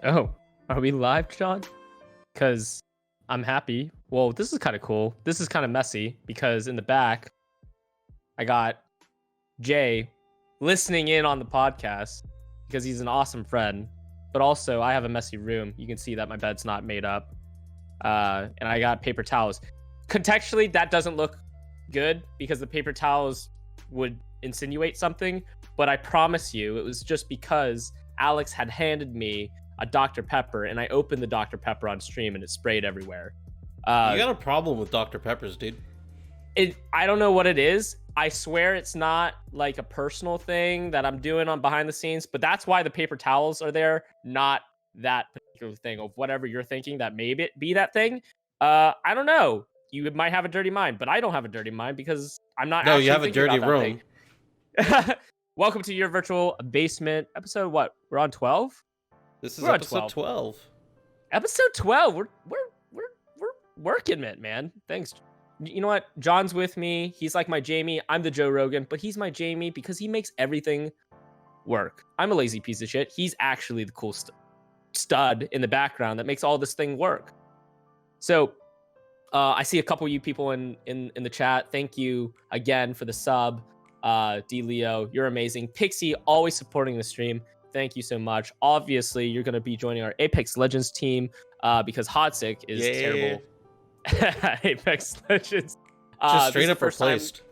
Oh, are we live, John? Because I'm happy. Well, this is kind of cool. This is kind of messy because in the back, I got Jay listening in on the podcast because he's an awesome friend. But also, I have a messy room. You can see that my bed's not made up. And I got paper towels. Contextually, that doesn't look good because the paper towels would insinuate something. But I promise you, it was just because Alex had handed me a Dr. Pepper, and I opened the Dr. Pepper on stream, and it sprayed everywhere. You got a problem with Dr. Peppers, dude. I don't know what it is. I swear it's not like a personal thing that I'm doing on behind the scenes, but that's why the paper towels are there, not that particular thing of whatever you're thinking that may be that thing. I don't know. You might have a dirty mind, but I don't have a dirty mind because I'm not. No, actually you have a thinking dirty about that room. thing. Welcome to your virtual basement episode. What? We're on 12. This is We're on episode 12. Episode 12. We're working it, man. Thanks. You know what? John's with me. He's like my Jamie. I'm the Joe Rogan, but he's my Jamie because he makes everything work. I'm a lazy piece of shit. He's actually the cool stud in the background that makes all this thing work. So I see a couple of you people in the chat. Thank you again for the sub. D Leo, you're amazing. Pixie, always supporting the stream. Thank you so much. Obviously, you're going to be joining our Apex Legends team because Hodsick is terrible. Apex Legends. Just straight up replaced.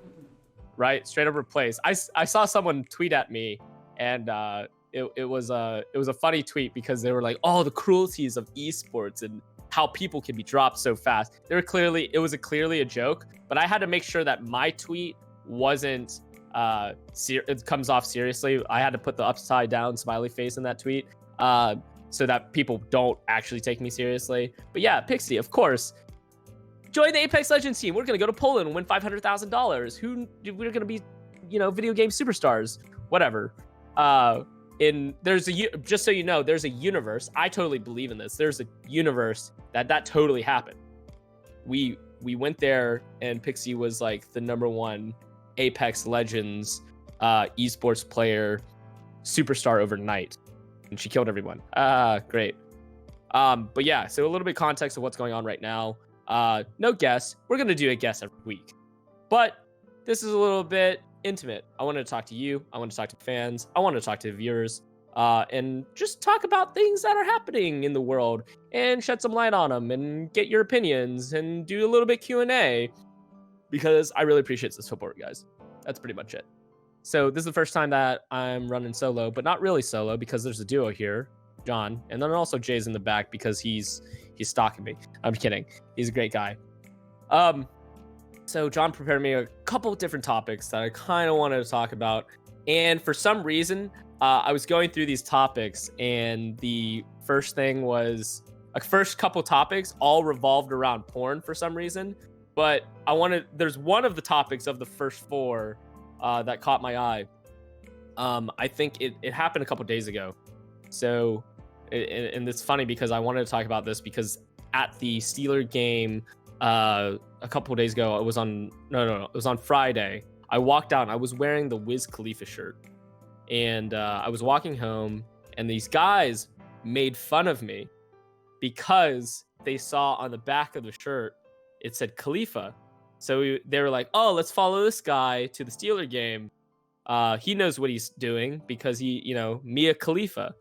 Right, straight up replaced. I saw someone tweet at me, and it was a funny tweet because they were like, "Oh, the cruelties of esports and how people can be dropped so fast." It was clearly a joke, but I had to make sure that my tweet wasn't it comes off seriously. I had to put the upside down smiley face in that tweet so that people don't actually take me seriously. But yeah, Pixie, of course, join the Apex Legends team. We're gonna go to Poland and win $500,000. We're gonna be, video game superstars, whatever. Just so you know, there's a universe. I totally believe in this. There's a universe that totally happened. We went there and Pixie was like the number one Apex Legends esports player superstar overnight, and she killed everyone. Great. But yeah, so a little bit of context of what's going on right now. No guess. We're gonna do a guess every week, but this is a little bit intimate. I wanted to talk to you. I want to talk to fans. I want to talk to viewers, and just talk about things that are happening in the world and shed some light on them and get your opinions and do a little bit Q&A. Because I really appreciate the support, guys. That's pretty much it. So this is the first time that I'm running solo, but not really solo because there's a duo here, John, and then also Jay's in the back because he's stalking me. I'm kidding. He's a great guy. So John prepared me a couple of different topics that I kind of wanted to talk about, and for some reason, I was going through these topics, and the first couple topics all revolved around porn for some reason. But there's one of the topics of the first four that caught my eye. I think it happened a couple days ago. So, and it's funny because I wanted to talk about this because at the Steeler game a couple days ago, it was on Friday. I walked out and I was wearing the Wiz Khalifa shirt. And I was walking home and these guys made fun of me because they saw on the back of the shirt it said Khalifa. So they were like, "Oh, let's follow this guy to the Steeler game. He knows what he's doing because he, Mia Khalifa."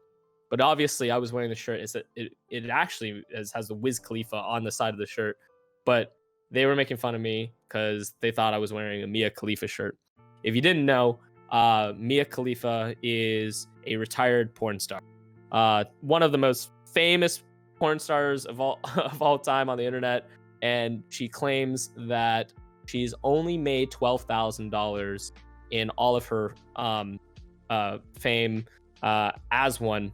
But obviously, I was wearing the shirt. It actually has the Wiz Khalifa on the side of the shirt. But they were making fun of me because they thought I was wearing a Mia Khalifa shirt. If you didn't know, Mia Khalifa is a retired porn star. One of the most famous porn stars of all time on the internet. And she claims that she's only made $12,000 in all of her fame as one.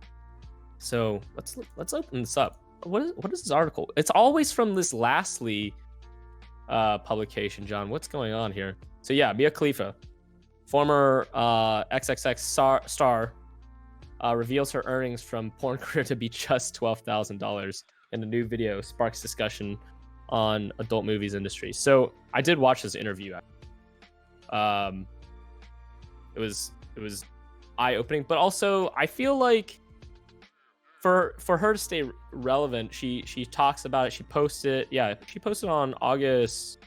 So let's open this up. What is this article? It's always from this Lastly publication, John. What's going on here? So yeah, Mia Khalifa, former XXX star, reveals her earnings from porn career to be just $12,000, and a new video sparks discussion on adult movies industry. So I did watch this interview. It was eye-opening, but also I feel like for her to stay relevant, she talks about it. She posted, she posted on August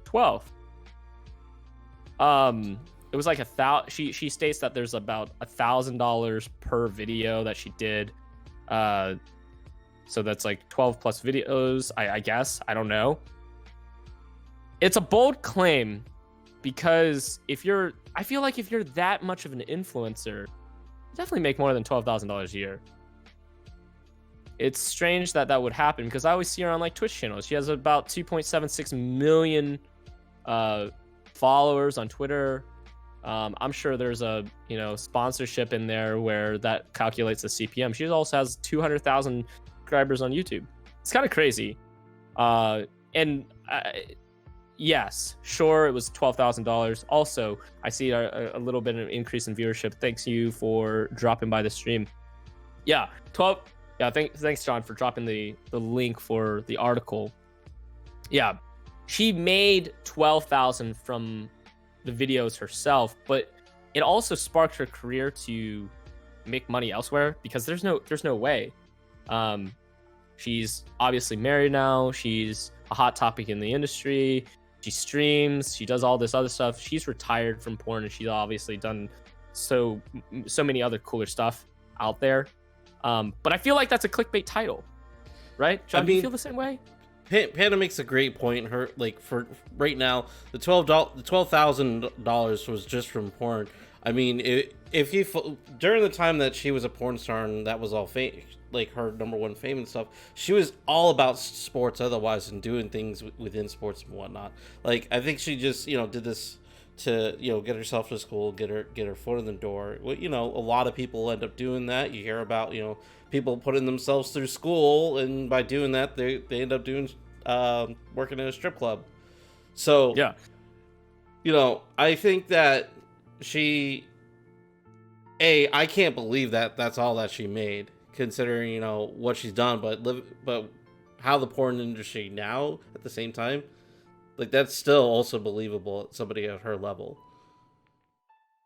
12th. It was like she states that there's about $1,000 per video that she did. So that's like 12 plus videos, I guess. I don't know. It's a bold claim because I feel like if you're that much of an influencer, you definitely make more than $12,000 a year. It's strange that would happen because I always see her on like Twitch channels. She has about 2.76 million followers on Twitter. I'm sure there's a sponsorship in there where that calculates the CPM. She also has 200,000 subscribers on YouTube. It's kind of crazy. Yes, sure, it was $12,000. Also, I see a little bit of increase in viewership. Thanks you for dropping by the stream. Yeah, 12. Yeah, thanks John for dropping the link for the article. Yeah, she made 12,000 from the videos herself, but it also sparked her career to make money elsewhere because there's no way. She's obviously married now. She's a hot topic in the industry. She streams. She does all this other stuff. She's retired from porn, and she's obviously done so many other cooler stuff out there. But I feel like that's a clickbait title, right? John, do you feel the same way? Panda makes a great point. Her for right now, the $12,000 was just from porn. I mean, if you during the time that she was a porn star and that was all fake, like her number one fame and stuff, she was all about sports otherwise and doing things within sports and whatnot. Like I think she just did this to get herself to school, get her foot in the door. Well, a lot of people end up doing that. You hear about people putting themselves through school, and by doing that they end up doing working in a strip club. So yeah, I think that I can't believe that that's all that she made, considering what she's done, but how the porn industry now at the same time, like that's still also believable. Somebody at her level.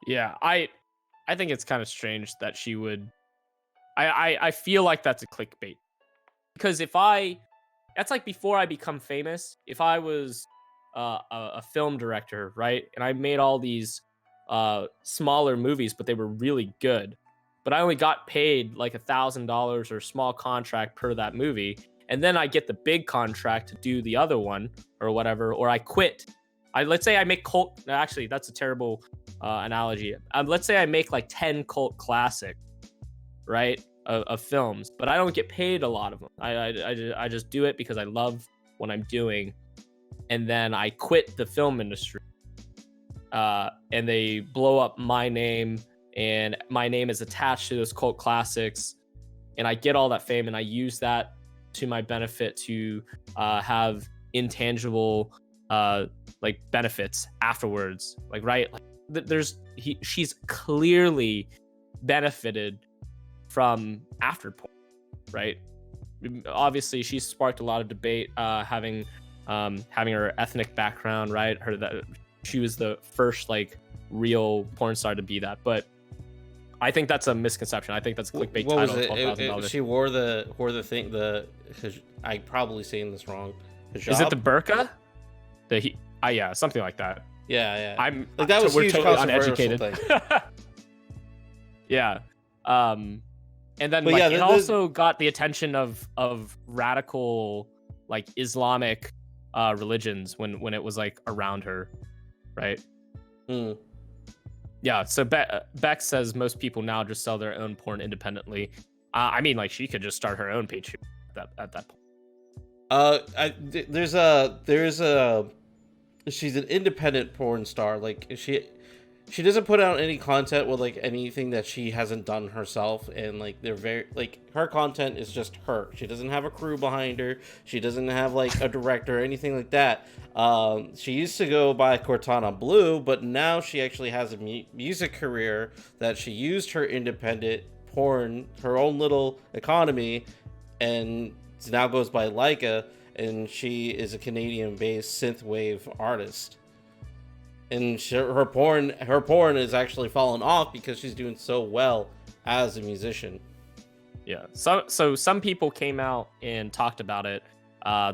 Yeah, I think it's kind of strange that she would. I feel like that's a clickbait because that's like before I become famous. If I was a film director, right, and I made all these smaller movies, but they were really good, but I only got paid like $1,000 or a small contract per that movie, and then I get the big contract to do the other one or whatever, or I quit. Let's say I make cult. Actually, that's a terrible analogy. Let's say I make like 10 cult classic, right, of films, but I don't get paid a lot of them. I just do it because I love what I'm doing, and then I quit the film industry. And they blow up my name, and my name is attached to those cult classics, and I get all that fame, and I use that to my benefit to have intangible like benefits afterwards. Like, right, like she's clearly benefited from after porn, right? Obviously, she's sparked a lot of debate, having her ethnic background, right? That she was the first like real porn star to be that, but I think that's a misconception. I think that's a clickbait what title. Was it? She wore the thing. I'm probably saying this wrong. Hijab? Is it the burqa? Yeah, something like that. Yeah. I'm like that was we're huge totally uneducated. Yeah. And then it also got the attention of radical like Islamic religions when it was like around her, right? Yeah, so Beck says most people now just sell their own porn independently. I mean, like she could just start her own page at that point. She's an independent porn star. Like she doesn't put out any content with like anything that she hasn't done herself, and like they're very like her content is just her. She doesn't have a crew behind her. She doesn't have like a director or anything like that. She used to go by Cortana Blue, but now she actually has a music career that she used her independent porn, her own little economy, and now goes by Leica, and she is a Canadian-based synthwave artist. And her porn is actually fallen off because she's doing so well as a musician. Yeah. So some people came out and talked about it.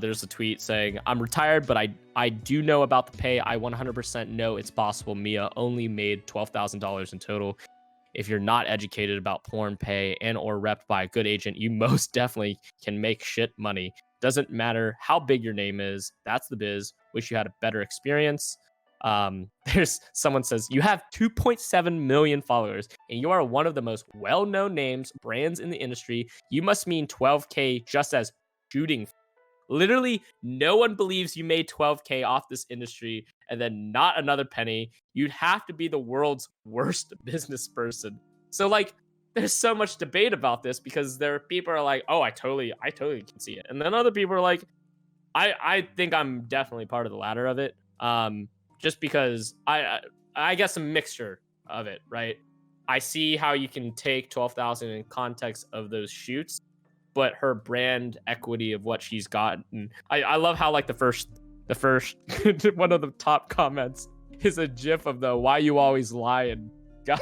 There's a tweet saying, "I'm retired, but I do know about the pay. I 100% know it's possible. Mia only made $12,000 in total. If you're not educated about porn pay and or repped by a good agent, you most definitely can make shit money. Doesn't matter how big your name is. That's the biz. Wish you had a better experience." There's someone says, "You have 2.7 million followers and you are one of the most well-known names, brands in the industry. You must mean 12K just as shooting." Literally, no one believes you made 12K off this industry and then not another penny. You'd have to be the world's worst business person. So like, there's so much debate about this because there are people are like, "Oh, I totally can see it," and then other people are like, I think I'm definitely part of the latter of it. Just because I guess a mixture of it, right? I see how you can take 12,000 in context of those shoots, but her brand equity of what she's gotten. I love how like the first one of the top comments is a gif of the "why you always lying" guy.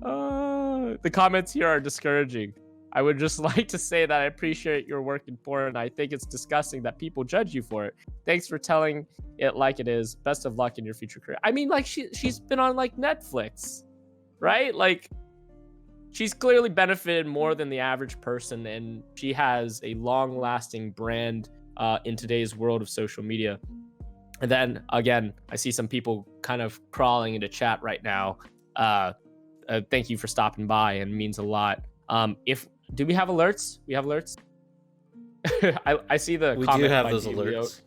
The comments here are discouraging. "I would just like to say that I appreciate your work in porn and I think it's disgusting that people judge you for it. Thanks for telling it like it is. Best of luck in your future career." I mean, like she's been on like Netflix, right? Like she's clearly benefited more than the average person, and she has a long-lasting brand in today's world of social media. And then again, I see some people kind of crawling into chat right now. Thank you for stopping by, and it means a lot. Do we have alerts? We have alerts. I see the We comment. do have those alerts.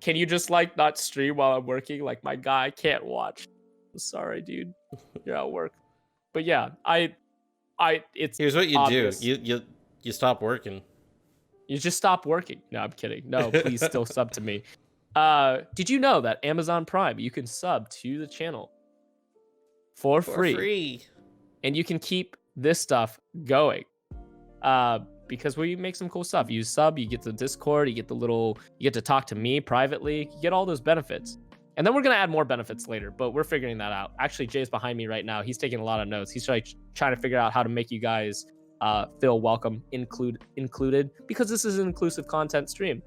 Can you just like not stream while I'm working? Like my guy can't watch. I'm sorry, dude. You're at work. But yeah, it's Here's what you obvious. do. You stop working. You just stop working. No, I'm kidding. No, please still sub to me. Did you know that Amazon Prime, you can sub to the channel for free, and you can keep this stuff going? Because we make some cool stuff. You sub, you get the Discord, you get to talk to me privately, you get all those benefits. And then we're gonna add more benefits later, but we're figuring that out. Actually, Jay's behind me right now. He's taking a lot of notes. He's trying to figure out how to make you guys feel welcome, included, because this is an inclusive content stream.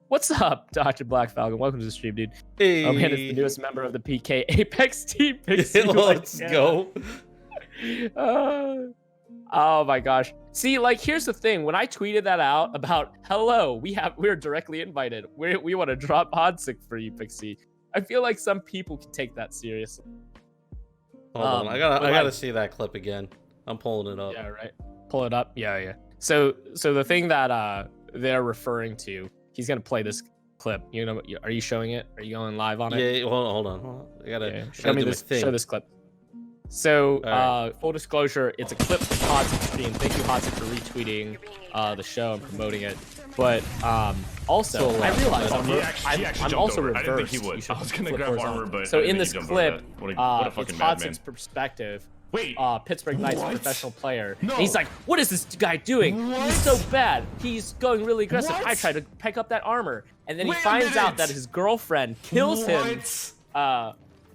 What's up, Dr. Black Falcon? Welcome to the stream, dude. Hey. Oh man, it's the newest member of the PK Apex team. Let's go. Oh my gosh. See, like, here's the thing. When I tweeted that out about, "Hello, we're directly invited. We want to drop Hodsick for you, Pixie," I feel like some people can take that seriously. Hold on, I gotta see that clip again. I'm pulling it up. Yeah, right. Pull it up. Yeah. So the thing that they're referring to, he's gonna play this clip. You know, are you showing it? Are you going live on it? Yeah. Hold on. I gotta show me this. Show this clip. So, full disclosure, it's a clip from Hodsick's stream. Thank you, Hodsick, for retweeting the show and promoting it. But also, I realized I'm also reversed. I didn't think he would. I was gonna grab armor, but so in this clip, what a it's fucking Hodsick's perspective. Wait, Pittsburgh Knights professional player. No. And he's like, "What is this guy doing? What? He's so bad. He's going really aggressive. What? I tried to pick up that armor." And then he Wait a finds out minute. that his girlfriend kills him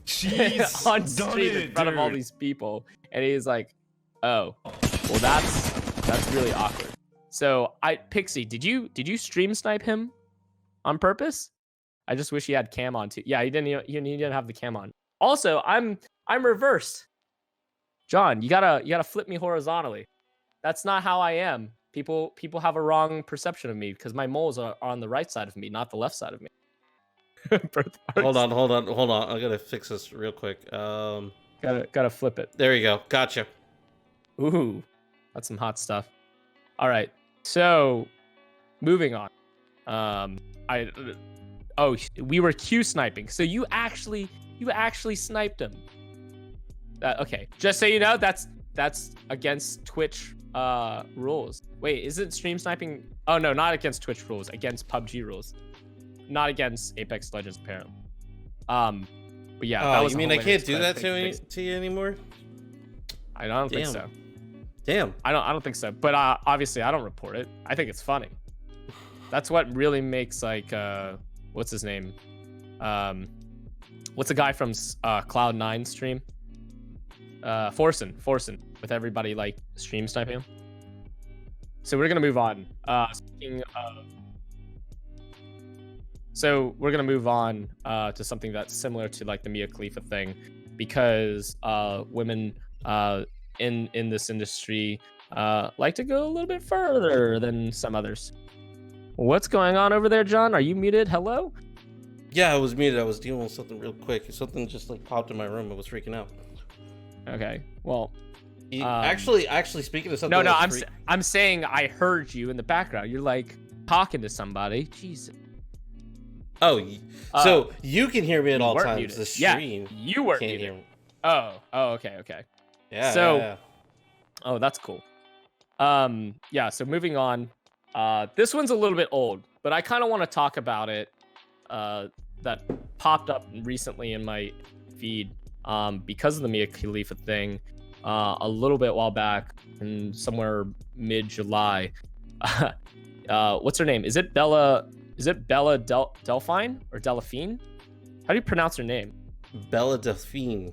Jeez, on stream in front of all dude. these people. And he's like, "Oh, well, that's really awkward." So Pixie, did you stream snipe him on purpose? I just wish he had cam on too. Yeah, he didn't have the cam on. Also, I'm reversed. John, you gotta flip me horizontally. That's not how I am. People have a wrong perception of me because my moles are on the right side of me, not the left side of me. Hold on. I gotta fix this real quick. Gotta flip it. There you go. Gotcha. Ooh, that's some hot stuff. All right, so moving on. We were Q sniping. So you actually sniped him. Okay, just so you know, that's against Twitch rules. Wait, isn't stream sniping? Oh no, not against Twitch rules. Against PUBG rules. Not against Apex Legends apparently. But yeah, that was. You mean I can't do that to you anymore? I don't think so. Damn. I don't think so. But obviously, I don't report it. I think it's funny. That's what really makes like what's his name? What's the guy from Cloud9 stream? Forsen with everybody like stream sniping him. So we're gonna move on. So we're gonna move on to something that's similar to like the Mia Khalifa thing, because women in this industry like to go a little bit further than some others. What's going on over there, John? Are you muted? Hello? Yeah, I was muted. I was dealing with something real quick. Something just like popped in my room. I was freaking out. Okay. Well, actually, speaking of something. No, I'm saying I heard you in the background. You're like talking to somebody. Jesus. Oh, so you can hear me at all times. Muted. The stream. Yeah, you weren't can't muted. hear me. Oh, okay. Yeah. So, yeah. Oh, that's cool. Yeah. So moving on. This one's a little bit old, but I kind of want to talk about it. That popped up recently in my feed because of the Mia Khalifa thing a little bit while back, in somewhere mid-July. What's her name? Is it Bella Delphine or Delphine? How do you pronounce her name? Bella Delphine.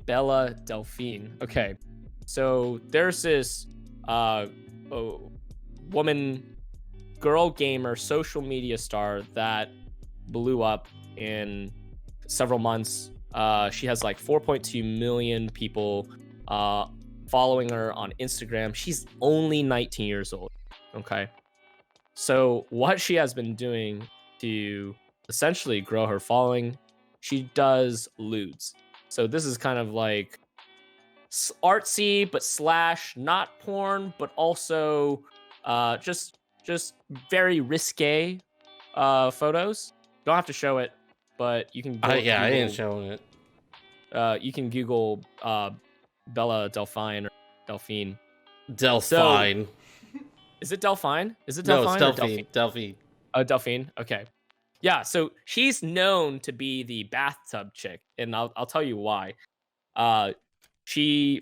Bella Delphine. Okay. So there's this girl gamer, social media star that blew up in several months. She has like 4.2 million people following her on Instagram. She's only 19 years old. Okay. So what she has been doing to essentially grow her following, she does lewds. So this is kind of like artsy, but / not porn, but also just very risque photos. Don't have to show it, but you can. I ain't showing it. You can Google Bella Delphine or Delphine. Delphine. Is it Delphine? Is it No, Delphine? it's Delphine. Delphine. Oh, Delphine. Okay. Yeah. So she's known to be the bathtub chick, and I'll tell you why. She's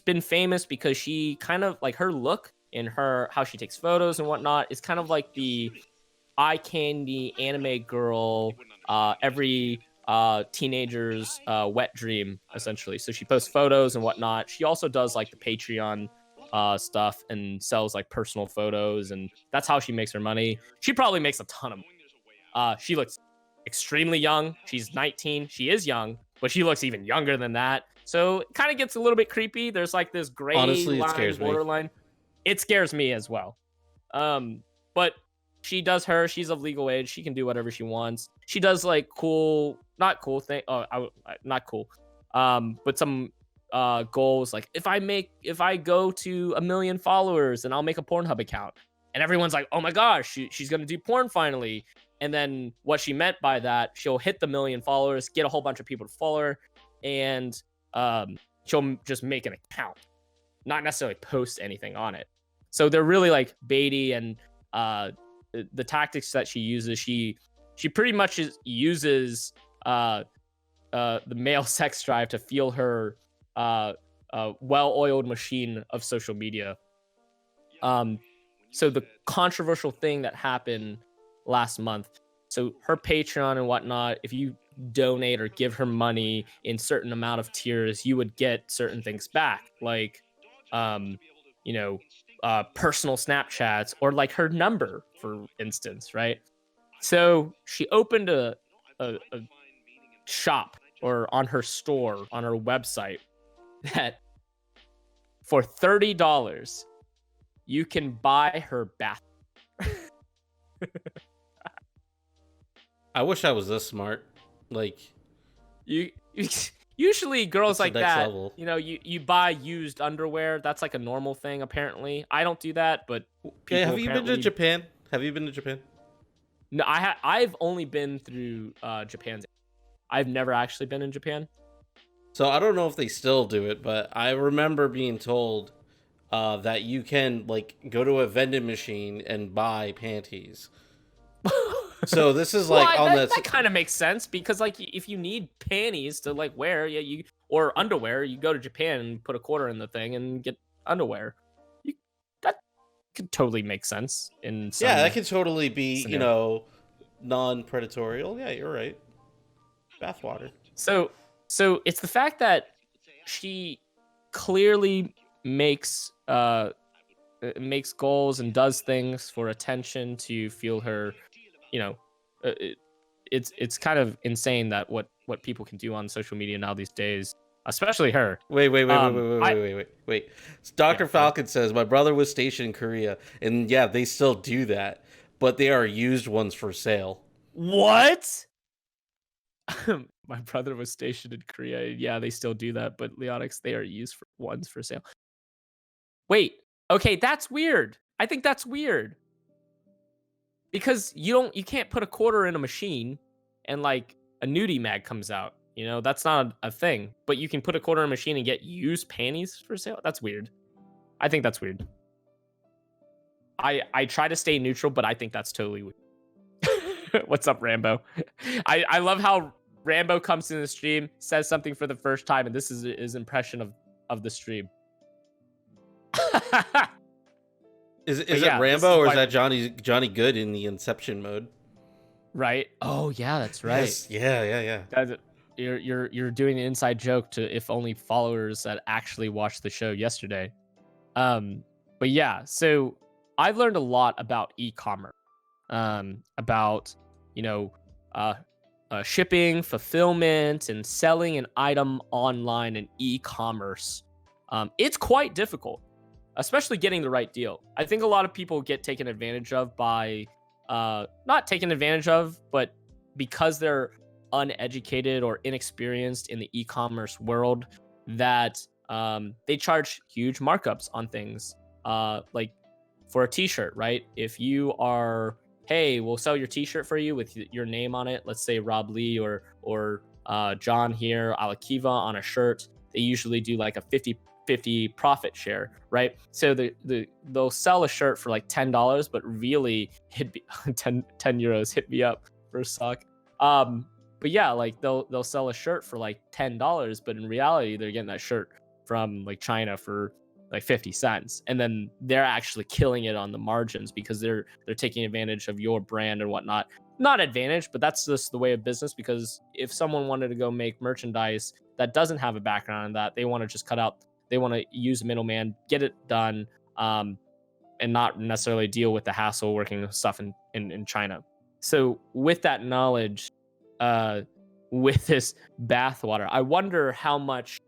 been famous because she kind of like her look and how she takes photos and whatnot is kind of like the eye candy anime girl, every teenager's wet dream, essentially. So she posts photos and whatnot. She also does like the Patreon stuff and sells like personal photos, and that's how she makes her money. She probably makes a ton of money. She looks extremely young. She's 19. She is young, but she looks even younger than that. So it kind of gets a little bit creepy. There's like this gray borderline. It scares me as well. But she does her. She's of legal age. She can do whatever she wants. She does like not cool thing. Not cool. But some goals like if I go to 1 million followers, then I'll make a Pornhub account. And everyone's like, oh my gosh, she's gonna do porn finally. And then what she meant by that, she'll hit the 1 million followers, get a whole bunch of people to follow her, and she'll just make an account, not necessarily post anything on it. So they're really like baity, and the tactics that she uses, she pretty much uses the male sex drive to fuel her well-oiled machine of social media. So the controversial thing that happened last month, so her Patreon and whatnot, if you donate or give her money in certain amount of tiers, you would get certain things back, like personal Snapchats, or like her number, for instance, right? So she opened a shop, or on her store, on her website, that for $30 you can buy her bath. I wish I was this smart. Like, you usually girls like that, level. You buy used underwear. That's like a normal thing, apparently. I don't do that, but people have you been to Japan? No, I've only been through Japan. I've never actually been in Japan. So I don't know if they still do it, but I remember being told that you can like go to a vending machine and buy panties. So this is like that kind of makes sense, because like if you need panties to like wear, or underwear, you go to Japan and put a quarter in the thing and get underwear. That could totally make sense in some that could totally be scenario. Non-predatorial. Yeah, you're right. Bathwater. So it's the fact that she clearly makes goals and does things for attention to feel her, you know, it's kind of insane that what people can do on social media now these days, especially her. Wait. Dr. Falcon says my brother was stationed in Korea, and yeah, they still do that, but they are used ones for sale. What? My brother was stationed in Korea. Yeah, they still do that, but Leonyx, they are used for ones for sale. Wait, okay, that's weird. I think that's weird. Because you can't put a quarter in a machine and like a nudie mag comes out. You know, that's not a thing. But you can put a quarter in a machine and get used panties for sale. That's weird. I think that's weird. I try to stay neutral, but I think that's totally weird. What's up, Rambo? I love how Rambo comes in the stream, says something for the first time, and this is his impression of the stream. Is it Rambo or is that Johnny Good in the Inception mode? Right. Oh yeah, that's right. Yes. Yeah. You're doing an inside joke to if only followers that actually watched the show yesterday. But yeah, so I've learned a lot about e-commerce, about shipping, fulfillment, and selling an item online in e-commerce. It's quite difficult, especially getting the right deal. I think a lot of people get taken advantage of by, not taken advantage of, but because they're uneducated or inexperienced in the e-commerce world, that they charge huge markups on things. Like for a t-shirt, right? If you are, hey, we'll sell your t-shirt for you with your name on it. Let's say Rob Lee or Jon Here, Alakiva on a shirt. They usually do like a 50-50 profit share, right? So they'll sell a shirt for like $10, but really it'd be 10 euros. Hit me up for a sock. But yeah, like they'll sell a shirt for like $10, but in reality they're getting that shirt from like China for like 50 cents, and then they're actually killing it on the margins because they're taking advantage of your brand and whatnot. Not advantage, but that's just the way of business, because if someone wanted to go make merchandise that doesn't have a background in that, they want to just cut out, they want to use a middleman, get it done, and not necessarily deal with the hassle working with stuff in China. So with that knowledge, with this bathwater, I wonder how much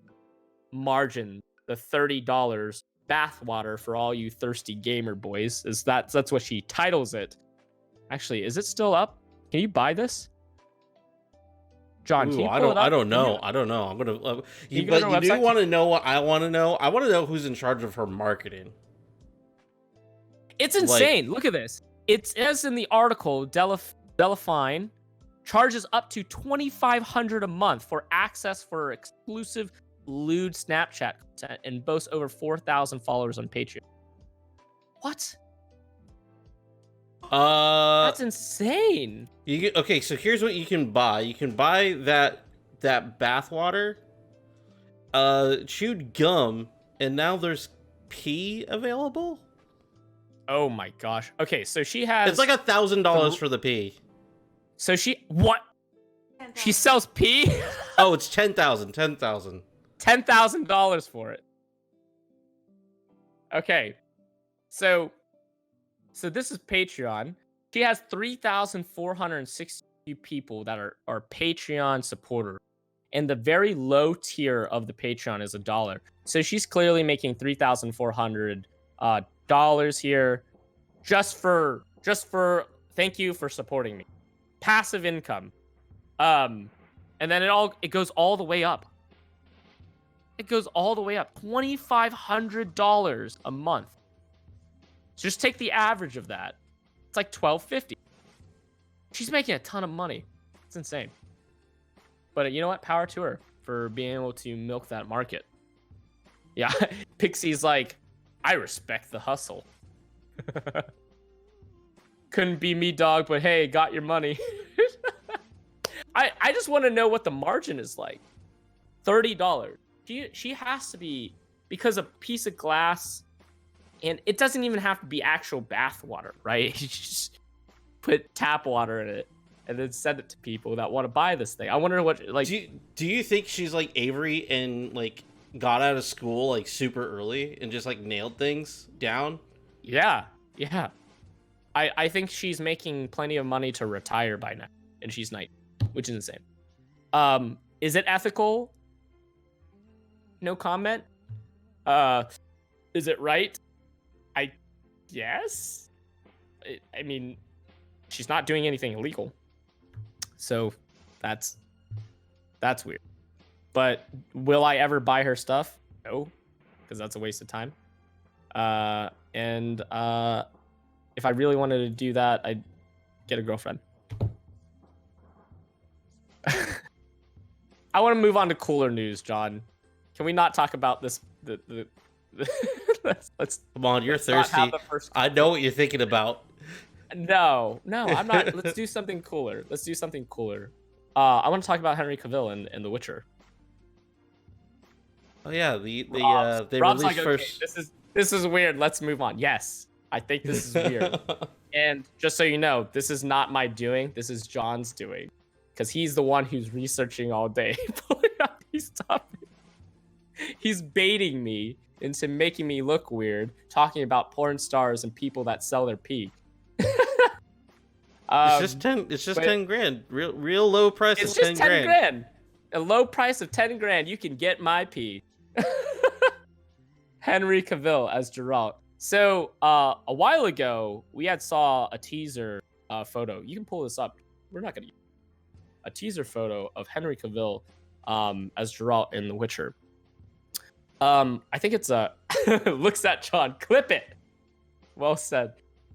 margin the $30 bathwater for all you thirsty gamer boys is. That's what she titles it. Actually, is it still up? Can you buy this, John? Ooh, can you I pull don't know. I'm gonna. You do want to know what I want to know? I want to know who's in charge of her marketing. It's insane. Look at this. It says in the article, Delphine charges up to $2,500 a month for access for exclusive lewd Snapchat content and boasts over 4,000 followers on Patreon. What? That's insane. Okay, so here's what you can buy. You can buy that bathwater, chewed gum, and now there's pee available. Oh my gosh. Okay, so she has. It's like $1,000 for the pee. So what? 10, she sells pee? Oh, it's 10,000. $10,000 for it. Okay, so this is Patreon. She has 3,460 people that are Patreon supporters, and the very low tier of the Patreon is $1. So she's clearly making $3,400 dollars here, just for thank you for supporting me. Passive income, and then it goes all the way up. It goes all the way up, $2,500 a month. So just take the average of that. It's like $1,250. She's making a ton of money. It's insane. But you know what? Power to her for being able to milk that market. Yeah, Pixie's like, I respect the hustle. Couldn't be me, dog, but hey, got your money. I just want to know what the margin is like. $30. She has to be, because a piece of glass, and it doesn't even have to be actual bath water, right? You just put tap water in it and then send it to people that want to buy this thing. I wonder what, like, do you think she's like Avery in like got out of school like super early and just like nailed things down. Yeah. I think she's making plenty of money to retire by now, and she's 90, which is insane. Is it ethical? No comment. Is it right? I guess. I mean, she's not doing anything illegal, so that's weird. But will I ever buy her stuff? No, because that's a waste of time. And if I really wanted to do that, I'd get a girlfriend. I want to move on to cooler news, John. Can we not talk about this? Let's Come on, you're thirsty. I know what you're thinking about. No, I'm not. Let's do something cooler. I want to talk about Henry Cavill and The Witcher. Oh yeah, they Rob's released like, first. Okay, this is weird. Let's move on. Yes, I think this is weird. And just so you know, this is not my doing. This is John's doing, because he's the one who's researching all day, pulling up these topics. He's baiting me into making me look weird, talking about porn stars and people that sell their pee. It's just 10 grand. Real low price. It's of just 10 grand. A low price of 10 grand. You can get my pee. Henry Cavill as Geralt. So a while ago, we saw a teaser photo. You can pull this up. We're not gonna use a teaser photo of Henry Cavill as Geralt in The Witcher. I think it's looks at John. Clip it. Well said.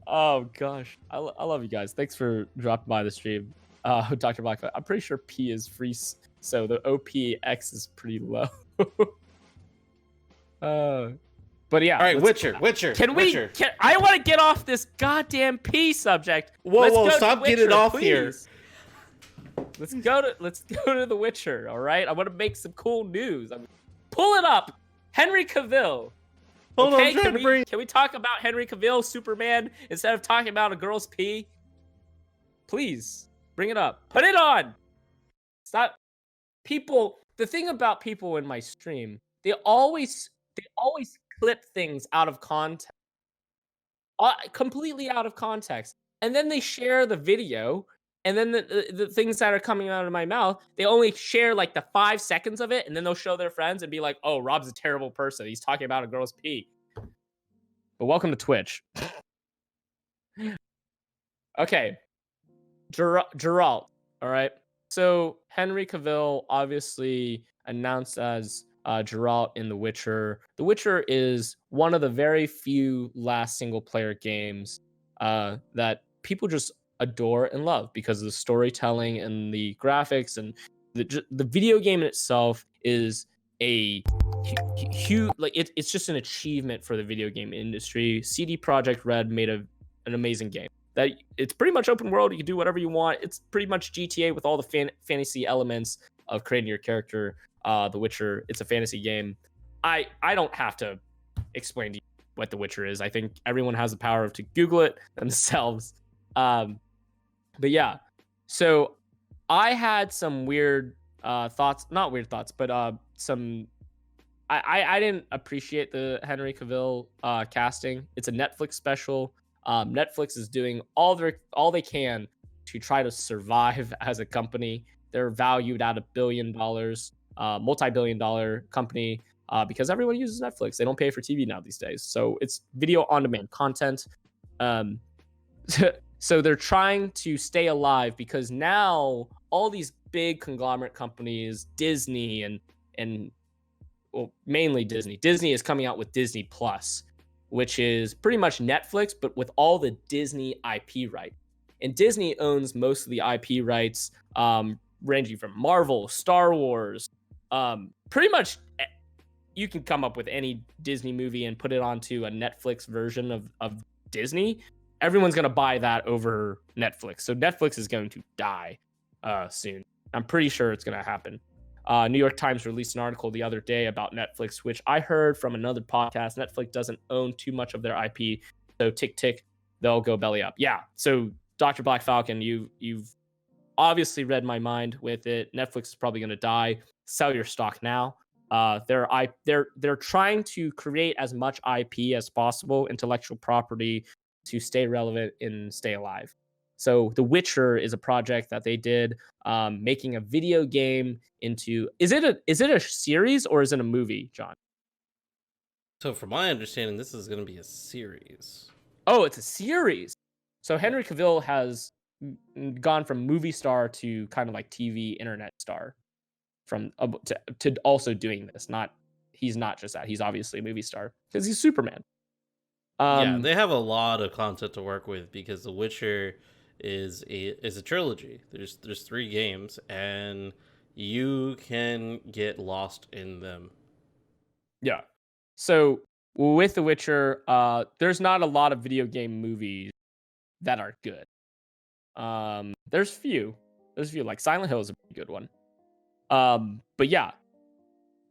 Oh gosh, I love you guys. Thanks for dropping by the stream, Dr. Black. I'm pretty sure P is free, so the OPX is pretty low. But yeah. All right, Witcher. I want to get off this goddamn P subject. Whoa! Stop getting off here. Let's go to The Witcher. All right, I want to make some cool news. Pull it up, Henry Cavill. Hold okay, on, can we talk about Henry Cavill, Superman, instead of talking about a girl's pee? Please, bring it up. Put it on. Stop. People, the thing about people in my stream, they always clip things out of context. Completely out of context. And then they share the video, and then the things that are coming out of my mouth, they only share like the 5 seconds of it, and then they'll show their friends and be like, oh, Rob's a terrible person. He's talking about a girl's pee. But welcome to Twitch. Okay. Geralt. All right. So Henry Cavill obviously announced as Geralt in The Witcher. The Witcher is one of the very few last single-player games that people just adore and love because of the storytelling and the graphics, and the video game in itself is a huge, like it's just an achievement for the video game industry. CD Projekt Red made an amazing game that it's pretty much open world. You can do whatever you want. It's pretty much GTA with all the fantasy elements of creating your character. The Witcher, it's a fantasy game. I don't have to explain to you what The Witcher is. I think everyone has the power to Google it themselves. But yeah, so I had some weird thoughts, not weird thoughts, but some. I didn't appreciate the Henry Cavill casting. It's a Netflix special. Netflix is doing all they can to try to survive as a company. They're valued at $1 billion, multi-billion-dollar company, because everyone uses Netflix. They don't pay for TV now these days, so it's video on demand content. So they're trying to stay alive because now all these big conglomerate companies, Disney and well, mainly Disney. Disney is coming out with Disney Plus, which is pretty much Netflix, but with all the Disney IP rights. And Disney owns most of the IP rights, ranging from Marvel, Star Wars. Pretty much you can come up with any Disney movie and put it onto a Netflix version of Disney. Everyone's going to buy that over Netflix. So Netflix is going to die soon. I'm pretty sure it's going to happen. New York Times released an article the other day about Netflix, which I heard from another podcast. Netflix doesn't own too much of their IP. So tick, they'll go belly up. Yeah. So Dr. Black Falcon, you've obviously read my mind with it. Netflix is probably going to die. Sell your stock now. They're trying to create as much IP as possible, intellectual property, to stay relevant and stay alive. So The Witcher is a project that they did, making a video game into. Is it a series or is it a movie, John? So, from my understanding, this is going to be a series. Oh, it's a series. So Henry Cavill has gone from movie star to kind of like TV internet star, from to also doing this. Not He's not just that. He's obviously a movie star because he's Superman. Yeah, Um, they have a lot of content to work with because The Witcher is a trilogy. There's 3 games, and you can get lost in them. yeah. So with The Witcher, there's not a lot of video game movies that are good. There's few. There's few. Like Silent Hill is a pretty good one. But yeah,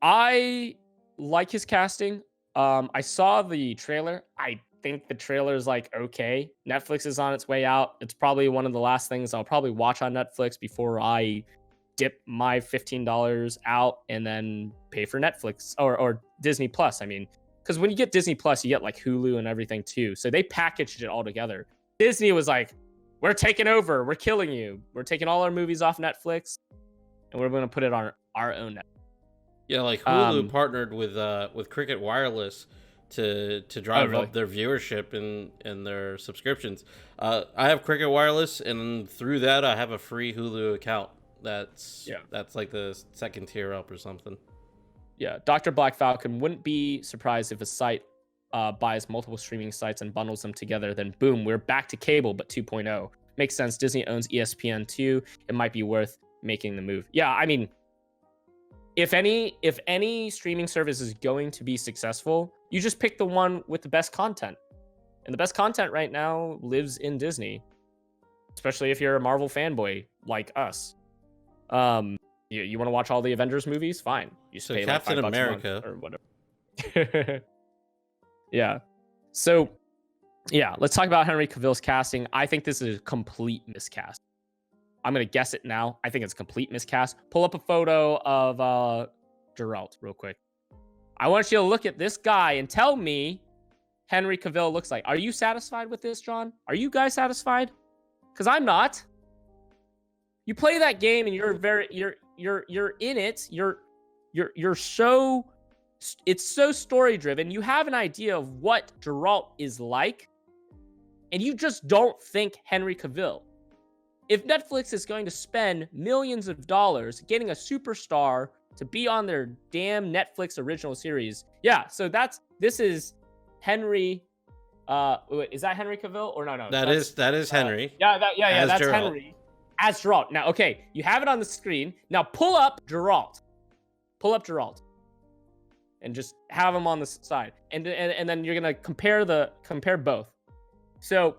I like his casting. I saw the trailer. I think the trailer is like okay. Netflix is on its way out. It's probably one of the last things I'll probably watch on Netflix before I dip my $15 out and then pay for Netflix or Disney Plus. I mean, because when you get Disney Plus, you get like Hulu and everything too. So they packaged it all together. Disney was like, "We're taking over. We're killing you. We're taking all our movies off Netflix, and we're going to put it on our own Netflix." Yeah, like Hulu partnered with Cricket Wireless to drive really? up their viewership and their subscriptions. I have Cricket Wireless, and through that, I have a free Hulu account. That's like the second tier up or something. Yeah, Dr. Black Falcon wouldn't be surprised if a site buys multiple streaming sites and bundles them together. Then boom, we're back to cable, but 2.0. Makes sense. Disney owns ESPN too. It might be worth making the move. Yeah, I mean, if any streaming service is going to be successful, you just pick the one with the best content. And the best content right now lives in Disney, especially if you're a Marvel fanboy like us. You want to watch all the Avengers movies? Fine. You just pay Captain like $5 America or whatever. Yeah. So, yeah, let's talk about Henry Cavill's casting. I think this is a complete miscast. I'm going to guess it now. I think it's a complete miscast. Pull up a photo of Geralt real quick. I want you to look at this guy and tell me Henry Cavill looks like. Are you satisfied with this, John? Are you guys satisfied? Because I'm not. You play that game and you're in it. You're so, it's so story driven. You have an idea of what Geralt is like, and you just don't think Henry Cavill. If Netflix is going to spend millions of dollars getting a superstar to be on their damn Netflix original series, yeah. So this is Henry. Is that Henry Cavill or no? That is Henry. That's Geralt. Henry as Geralt. Now, okay, you have it on the screen. Now pull up Geralt. Pull up Geralt, and just have him on the side, and then you're gonna compare both. So,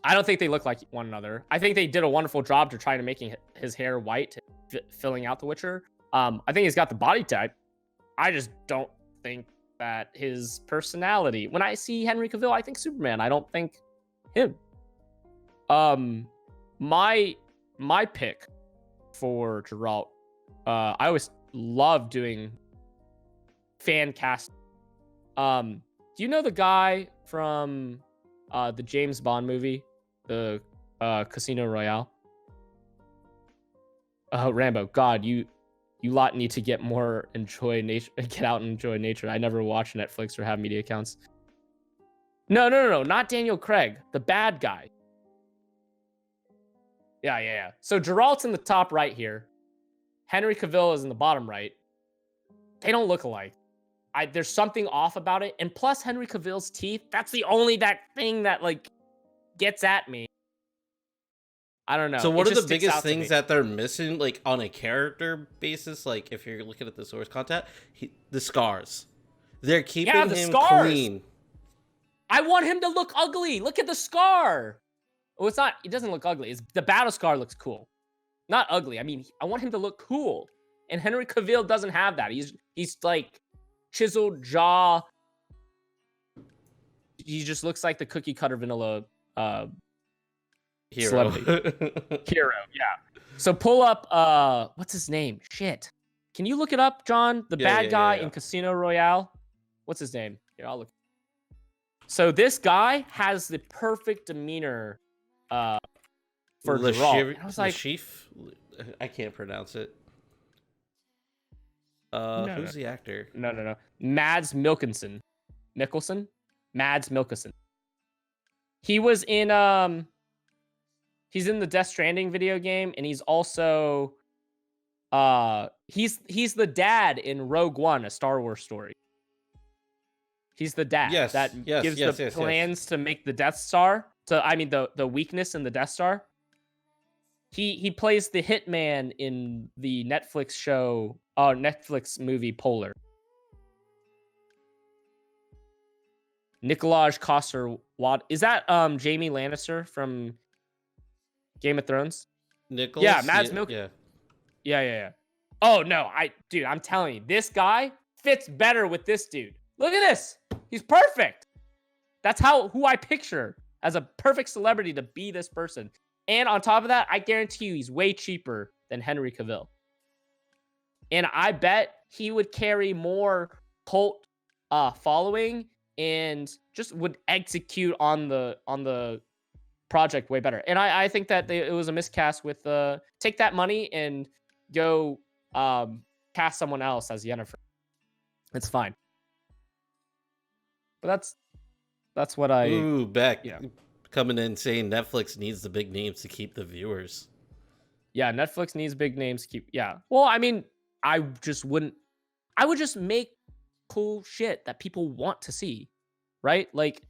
I don't think they look like one another. I think they did a wonderful job to try to making his hair white, filling out The Witcher. I think he's got the body type. I just don't think that his personality. When I see Henry Cavill, I think Superman. I don't think him. My pick for Geralt. I always love doing fan cast. Do you know the guy from the James Bond movie, the Casino Royale? Rambo. God, you lot need to get more get out and enjoy nature. I never watch Netflix or have media accounts. No, not Daniel Craig, the bad guy. Yeah. So Geralt's in the top right here. Henry Cavill is in the bottom right. They don't look alike. There's something off about it. And plus Henry Cavill's teeth, that's the only thing that like gets at me. I don't know. So what are the biggest things that they're missing, like on a character basis? Like if you're looking at the source content, the scars. They're keeping him clean. I want him to look ugly. Look at the scar. Well, it's not. It doesn't look ugly. The battle scar looks cool, not ugly. I mean, I want him to look cool, and Henry Cavill doesn't have that. He's like chiseled jaw. He just looks like the cookie cutter vanilla hero. Celebrity. Hero, yeah. So pull up what's his name? Shit. Can you look it up, John? The bad guy yeah. in Casino Royale. What's his name? Here, I'll look. So this guy has the perfect demeanor for Geralt. I was like, Chief. I can't pronounce it. No, Who's the actor? No. Mads Mikkelsen. Mads Mikkelsen. He was in he's in the Death Stranding video game, and he's also he's the dad in Rogue One, a Star Wars story. He's the dad that gives the plans to make the Death Star. The weakness in the Death Star. He plays the hitman in the Netflix movie Polar. Nikolaj Coster-Waldau. Is that Jaime Lannister from Game of Thrones? Nicholas? Yeah, Mads Mikkelsen. Yeah. Oh no, I'm telling you, this guy fits better with this dude. Look at this. He's perfect. That's who I picture as a perfect celebrity to be this person. And on top of that, I guarantee you he's way cheaper than Henry Cavill. And I bet he would carry more cult following and just would execute on the project way better. And I think that it was a miscast with take that money and go cast someone else as Yennefer. It's fine. But that's what I... Ooh, Beck. Yeah. Coming in saying Netflix needs the big names to keep the viewers. Yeah, Netflix needs big names to keep... Yeah. Well, I mean, I would just make cool shit that people want to see, right? Like,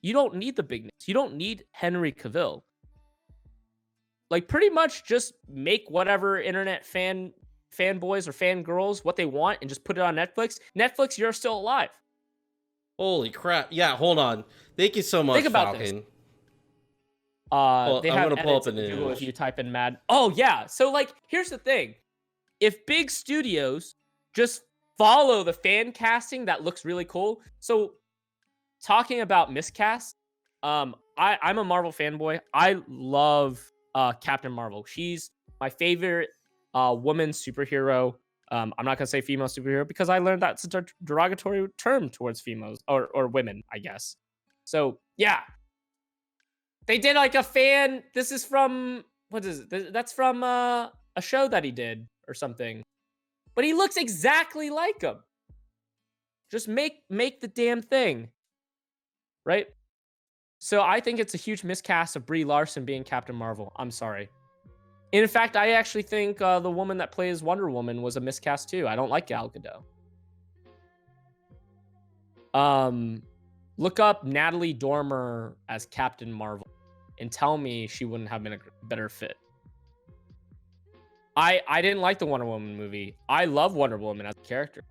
you don't need the big names. You don't need Henry Cavill. Like, pretty much just make whatever internet fanboys or fangirls what they want and just put it on Netflix. Netflix, you're still alive. Holy crap. Yeah, hold on. Thank you so much, Think about Falcon. this. They have I'm gonna pull up edits an in Google image. if you type in Mad. Oh, yeah. So, like, here's the thing. If big studios just follow the fan casting that looks really cool. So, talking about miscast, I'm a Marvel fanboy. I love Captain Marvel. She's my favorite woman superhero. I'm not going to say female superhero because I learned that's a derogatory term towards females or women, I guess. So, yeah. They did like a fan. This is from, what is it? That's from a show that he did or something. But he looks exactly like him. Just make the damn thing. Right? So I think it's a huge miscast of Brie Larson being Captain Marvel. I'm sorry. In fact, I actually think the woman that plays Wonder Woman was a miscast too. I don't like Gal Gadot. Look up Natalie Dormer as Captain Marvel and tell me she wouldn't have been a better fit. I didn't like the Wonder Woman movie. I love Wonder Woman as a character.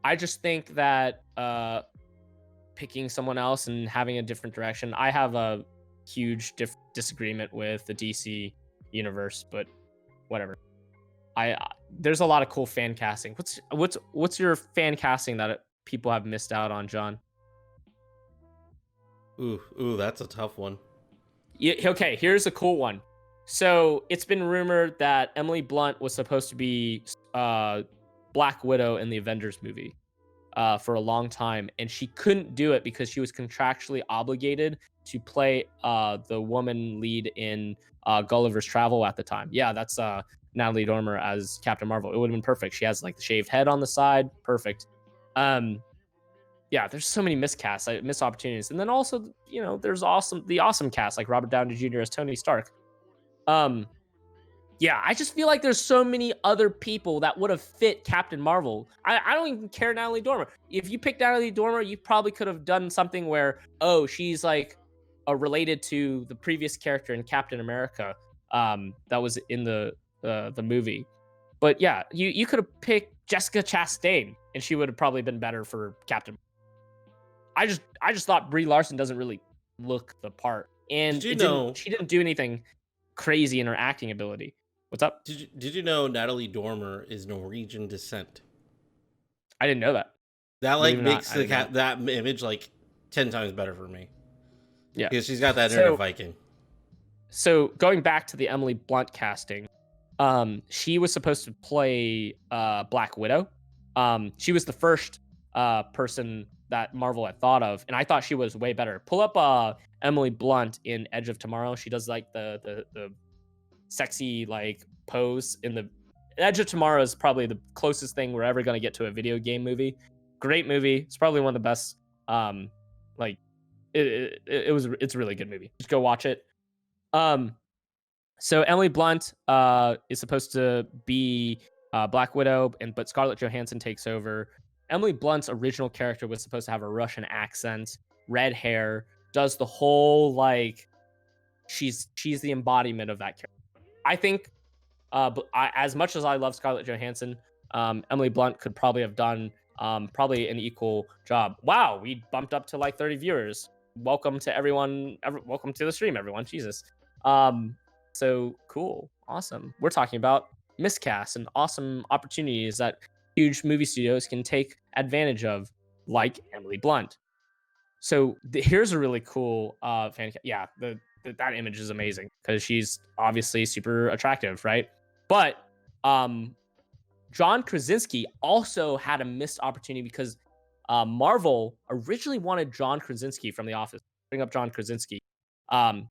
I just think that picking someone else and having a different direction, I have a huge disagreement with the DC universe, but whatever. There's a lot of cool fan casting. What's your fan casting that people have missed out on, John? Ooh, that's a tough one. Yeah, okay, here's a cool one. So it's been rumored that Emily Blunt was supposed to be Black Widow in the Avengers movie for a long time, and she couldn't do it because she was contractually obligated to play the woman lead in Gulliver's Travel at the time. Yeah, that's Natalie Dormer as Captain Marvel. It would have been perfect. She has like the shaved head on the side. Perfect. Yeah, there's so many miscasts, missed opportunities. And then also, you know, there's the awesome cast like Robert Downey Jr. as Tony Stark. Yeah, I just feel like there's so many other people that would have fit Captain Marvel. I don't even care Natalie Dormer. If you picked Natalie Dormer, you probably could have done something where, oh, she's like related to the previous character in Captain America that was in the movie. But yeah, you could have picked Jessica Chastain, and she would have probably been better for Captain. I just thought Brie Larson doesn't really look the part, and she didn't do anything crazy in her acting ability. What's up? Did you know Natalie Dormer is Norwegian descent? I didn't know that. That like makes that image like 10 times better for me. Yeah, because she's got that inner Viking. So going back to the Emily Blunt casting, She was supposed to play Black Widow. She was the first person that Marvel had thought of, and I thought she was way better. Pull up Emily Blunt in Edge of Tomorrow. She does like the sexy like pose in the Edge of Tomorrow is probably the closest thing we're ever gonna get to a video game movie. Great movie. It's probably one of the best. Like it's a really good movie. Just go watch it. So Emily Blunt is supposed to be Black Widow, but Scarlett Johansson takes over. Emily Blunt's original character was supposed to have a Russian accent, red hair, does the whole like she's the embodiment of that character. I think, as much as I love Scarlett Johansson, Emily Blunt could probably have done probably an equal job. Wow, we bumped up to like 30 viewers. Welcome to everyone. Welcome to the stream, everyone. Jesus. So cool, awesome. We're talking about miscasts and awesome opportunities that huge movie studios can take advantage of, like Emily Blunt. So here's a really cool fan. Yeah, that image is amazing because she's obviously super attractive, right? But John Krasinski also had a missed opportunity because Marvel originally wanted John Krasinski from The Office. Bring up John Krasinski.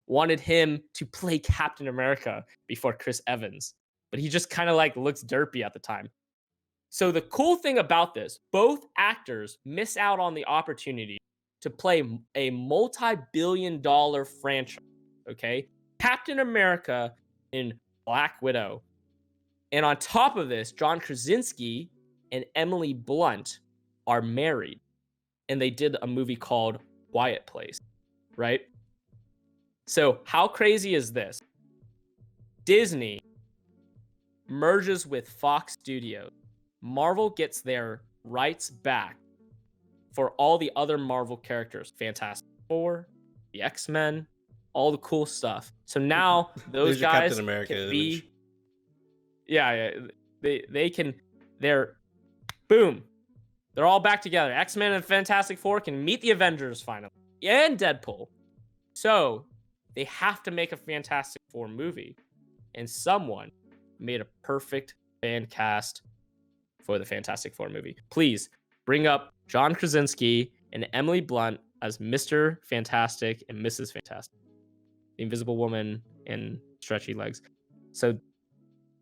Wanted him to play Captain America before Chris Evans, but he just kind of like looks derpy at the time. So the cool thing about this, both actors miss out on the opportunity to play a multi-billion-dollar franchise. Okay, Captain America and Black Widow, and on top of this, John Krasinski and Emily Blunt are married, and they did a movie called Quiet Place, right? So how crazy is this? Disney merges with Fox Studios. Marvel gets their rights back for all the other Marvel characters. Fantastic Four, the X-Men, all the cool stuff. So now those guys Captain America can image. be... Yeah, they can... They're... Boom. They're all back together. X-Men and Fantastic Four can meet the Avengers finally. And Deadpool. So they have to make a Fantastic Four movie. And someone made a perfect fan cast for the Fantastic Four movie. Please bring up John Krasinski and Emily Blunt as Mr. Fantastic and Mrs. Fantastic, the Invisible Woman and stretchy legs. So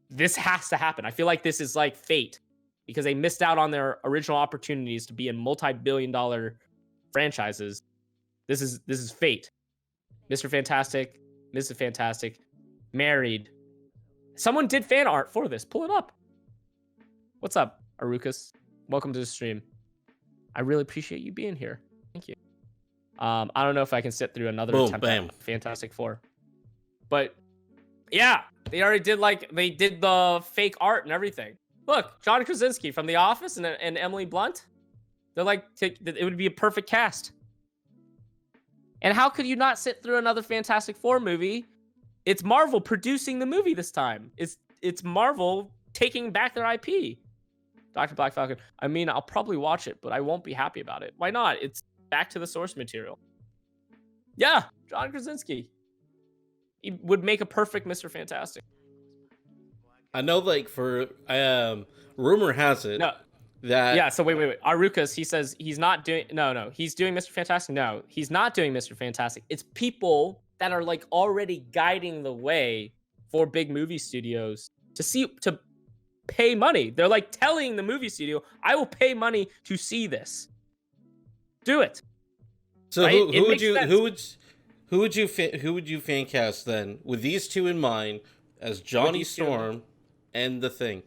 this has to happen. I feel like this is like fate because they missed out on their original opportunities to be in multi-billion-dollar franchises. This is fate. Mr. Fantastic, Mrs. Fantastic, married. Someone did fan art for this. Pull it up. What's up, Arukas? Welcome to the stream. I really appreciate you being here. Thank you. I don't know if I can sit through another attempt at Fantastic Four. But yeah, they did the fake art and everything. Look, John Krasinski from The Office and Emily Blunt. They're like, it would be a perfect cast. And how could you not sit through another Fantastic Four movie? It's Marvel producing the movie this time. It's Marvel taking back their IP. Dr. Black Falcon. I mean, I'll probably watch it, but I won't be happy about it. Why not? It's back to the source material. Yeah, John Krasinski. He would make a perfect Mr. Fantastic. I know, like, for rumor has it that... Yeah, so wait. Arukas, he says he's not doing... No, he's doing Mr. Fantastic. No, he's not doing Mr. Fantastic. It's people that are, like, already guiding the way for big movie studios to pay money. They're, like, telling the movie studio, I will pay money to see this. Do it. So right? who would you fan cast then with these two in mind as Johnny Storm and the Thing?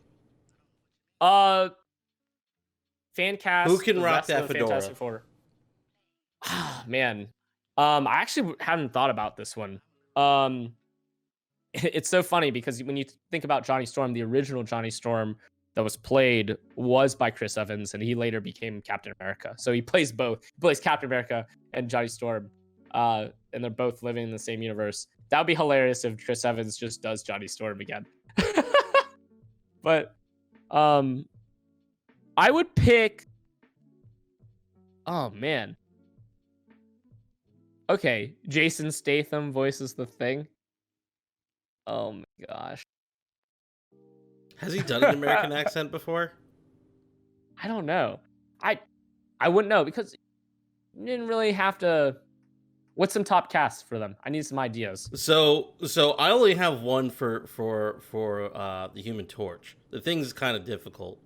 Fan cast. Who can rock that fedora? Ah, man. I actually hadn't thought about this one. It's so funny because when you think about Johnny Storm, the original Johnny Storm that was played was by Chris Evans, and he later became Captain America. So he plays both. He plays Captain America and Johnny Storm, and they're both living in the same universe. That would be hilarious if Chris Evans just does Johnny Storm again. But I would pick... Oh, man. Okay, Jason Statham voices the Thing. Oh my gosh. Has he done an American accent before? I don't know. I wouldn't know because you didn't really have to. What's some top casts for them? I need some ideas. So I only have one for the Human Torch. The thing's kind of difficult.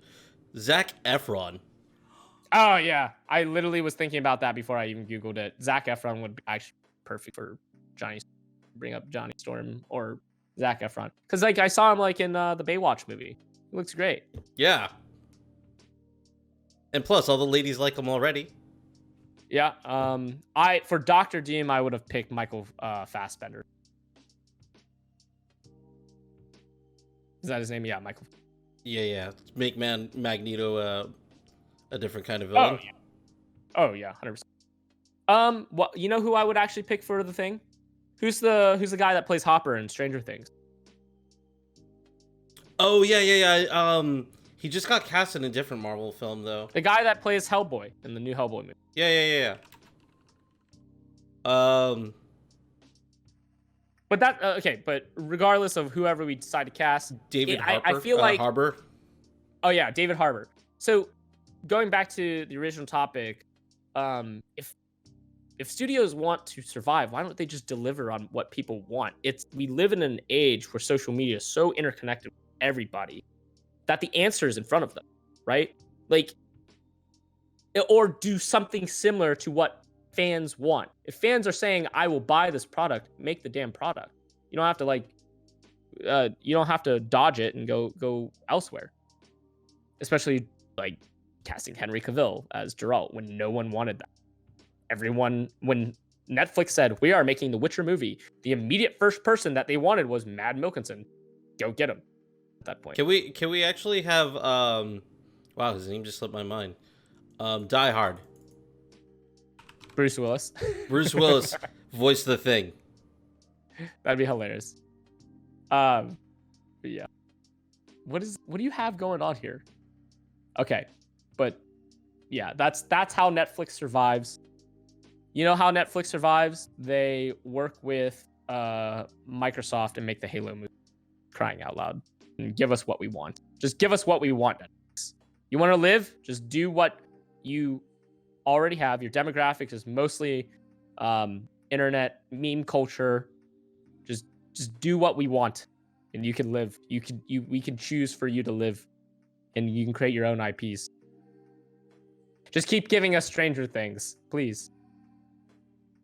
Zac Efron. Oh yeah, I literally was thinking about that before I even Googled it. Zac Efron would be actually perfect for Johnny. Bring up Johnny Storm or Zac Efron because like I saw him like in the Baywatch movie. He looks great. Yeah. And plus, all the ladies like him already. Yeah. I for Dr. Doom, I would have picked Michael Fassbender. Is that his name? Yeah, Michael. Yeah. Make Magneto a different kind of villain. Oh yeah, 100%. What you know who I would actually pick for the thing? Who's the guy that plays Hopper in Stranger Things? Oh yeah. He just got cast in a different Marvel film though. The guy that plays Hellboy in the new Hellboy movie. Yeah. But that okay. But regardless of whoever we decide to cast, David Harbour. I feel like Harbour. Oh yeah, David Harbour. So going back to the original topic, if studios want to survive, why don't they just deliver on what people want? We live in an age where social media is so interconnected with everybody that the answer is in front of them, right? Like, or do something similar to what fans want. If fans are saying, "I will buy this product," make the damn product. You don't have to you don't have to dodge it and go elsewhere. Especially like casting Henry Cavill as Geralt when no one wanted that. When Netflix said we are making the Witcher movie, the immediate first person that they wanted was Matt Milkinson. Go get him. At that point, can we actually have wow, his name just slipped my mind. Die Hard. Bruce Willis. Bruce Willis voiced the Thing. That'd be hilarious. But yeah. What do you have going on here? Okay, but yeah, that's how Netflix survives. You know how Netflix survives? They work with Microsoft and make the Halo movie. Crying out loud. And give us what we want. Just give us what we want, Netflix. You want to live? Just do what you already have. Your demographics is mostly internet meme culture. Just do what we want, and you can live. We can choose for you to live, and you can create your own IPs. Just keep giving us Stranger Things, please.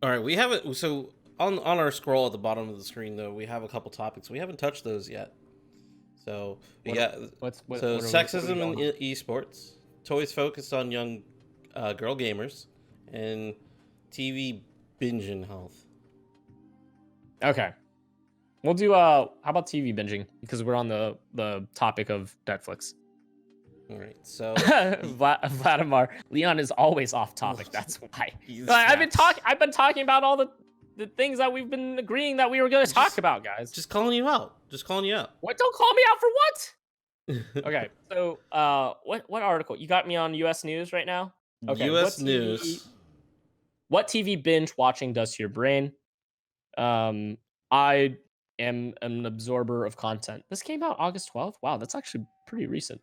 All right, we haven't. So on our scroll at the bottom of the screen, though, we have a couple topics. We haven't touched those yet. So we got sexism in esports, toys focused on young girl gamers, and TV binging health. Okay, we'll do. How about TV binging because we're on the topic of Netflix. All right, so Vladimir Leon is always off topic. That's why I've been talking about all the things that we've been agreeing that we were going to talk about, guys. Just calling you out. What? Don't call me out for what? Okay, so what article? You got me on U.S. News right now. Okay, U.S. News. What TV binge watching does to your brain? I am an absorber of content. This came out August 12th. Wow, that's actually pretty recent.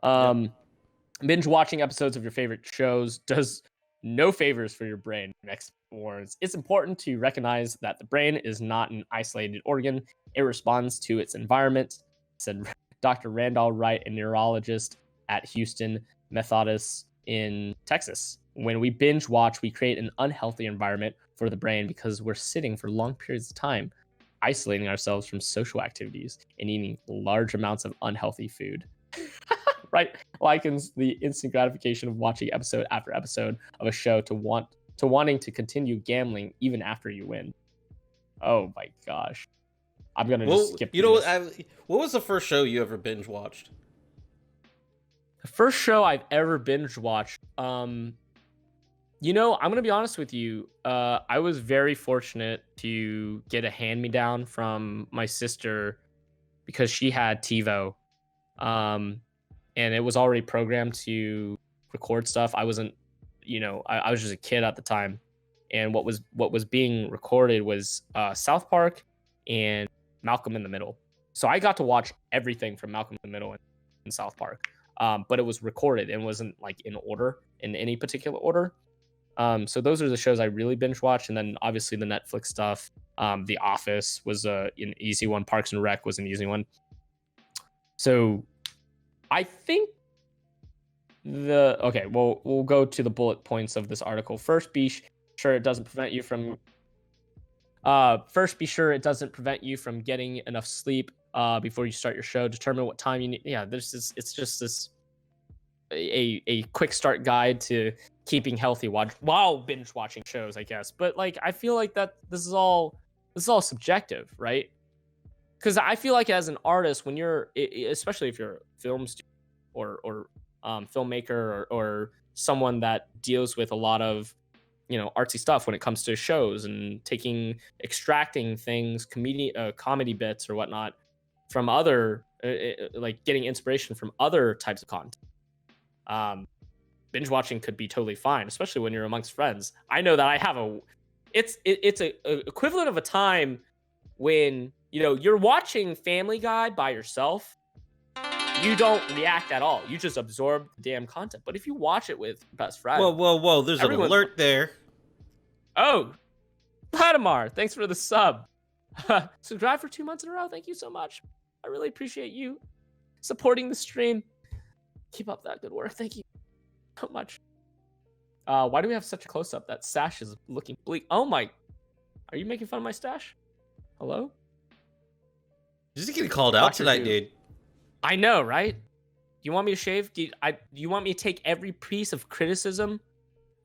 Binge watching episodes of your favorite shows does no favors for your brain. Next warns. It's important to recognize that the brain is not an isolated organ. It responds to its environment, said Dr. Randall Wright, a neurologist at Houston Methodist in Texas. When we binge watch, we create an unhealthy environment for the brain because we're sitting for long periods of time, isolating ourselves from social activities and eating large amounts of unhealthy food. Right, likens the instant gratification of watching episode after episode of a show to wanting to continue gambling even after you win. Oh my gosh, I'm gonna just skip. You know what was the first show you ever binge watched? The first show I've ever binge watched. I'm gonna be honest with you. I was very fortunate to get a hand-me-down from my sister because she had TiVo. And it was already programmed to record stuff. I wasn't, I was just a kid at the time. And what was being recorded was South Park and Malcolm in the Middle. So I got to watch everything from Malcolm in the Middle and South Park. But it was recorded and wasn't like in order, in any particular order. So those are the shows I really binge watch. And then obviously the Netflix stuff. The Office was an easy one. Parks and Rec was an easy one. So I think we'll go to the bullet points of this article. First, be sure it doesn't prevent you from getting enough sleep before you start your show. Determine what time you need. Yeah, it's just this a quick start guide to keeping healthy while binge watching shows, I guess. But like, I feel like that this is all subjective, right? Because I feel like as an artist, when you're, especially if you're a film student or filmmaker or someone that deals with a lot of artsy stuff when it comes to shows and extracting things, comedy bits or whatnot from other like getting inspiration from other types of content. Binge watching could be totally fine, especially when you're amongst friends. I know that I have it's a equivalent of a time when you're watching Family Guy by yourself. You don't react at all. You just absorb the damn content. But if you watch it with best friends, whoa! There's an alert there. Oh, Vladimir, thanks for the sub. Subscribe for 2 months in a row. Thank you so much. I really appreciate you supporting the stream. Keep up that good work. Thank you so much. Why do we have such a close-up? That stash is looking bleak. Oh my. Are you making fun of my stash? Hello? You're just getting called out tonight, dude. I know, right? Do you want me to shave? Do you want me to take every piece of criticism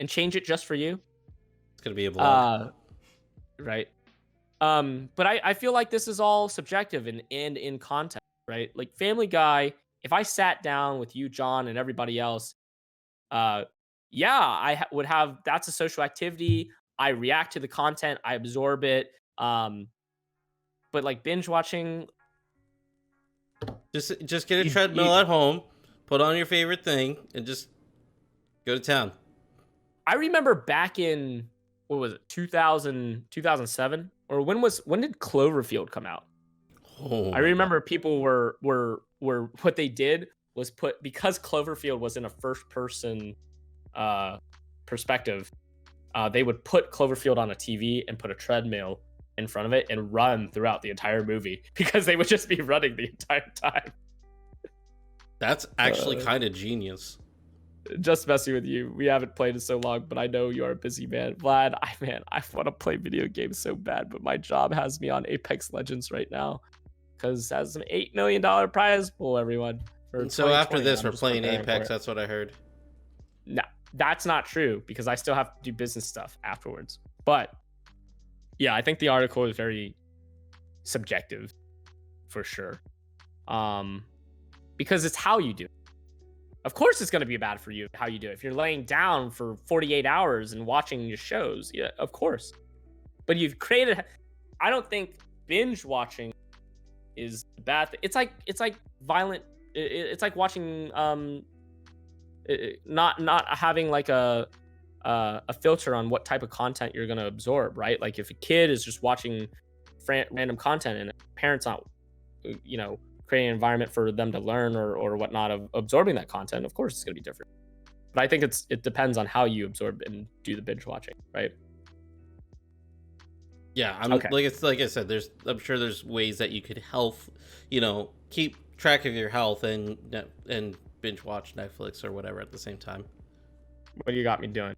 and change it just for you? It's going to be a vlog. Right. But I feel like this is all subjective and in context, right? Like Family Guy, if I sat down with you, John, and everybody else, would have, that's a social activity. I react to the content, I absorb it. But like binge watching, just get a treadmill at home, put on your favorite thing, and just go to town. I remember back in, what was it, 2007? Or when did Cloverfield come out? Oh, I remember people were what they did was because Cloverfield was in a first person perspective, they would put Cloverfield on a TV and put a treadmill in front of it and run throughout the entire movie because they would just be running the entire time. That's actually kind of genius. Just messing with you. We haven't played in so long, but I know you're a busy man. Vlad, I want to play video games so bad, but my job has me on Apex Legends right now because it has an $8 million prize pool, everyone. So after this, we're playing Apex. That's what I heard. No, that's not true because I still have to do business stuff afterwards. But yeah, I think the article is very subjective for sure. Because it's how you do it. Of course it's going to be bad for you how you do it. If you're laying down for 48 hours and watching your shows, yeah, of course. But you've created, I don't think binge watching is a bad thing. It's like violent, it's like watching not having like a filter on what type of content you're going to absorb, right? Like if a kid is just watching random content and parents not creating an environment for them to learn or whatnot of absorbing that content, of course it's going to be different. But I think it depends on how you absorb and do the binge watching, right? Yeah, okay. like I said, I'm sure there's ways that you could keep track of your health and binge watch Netflix or whatever at the same time. What do you got me doing?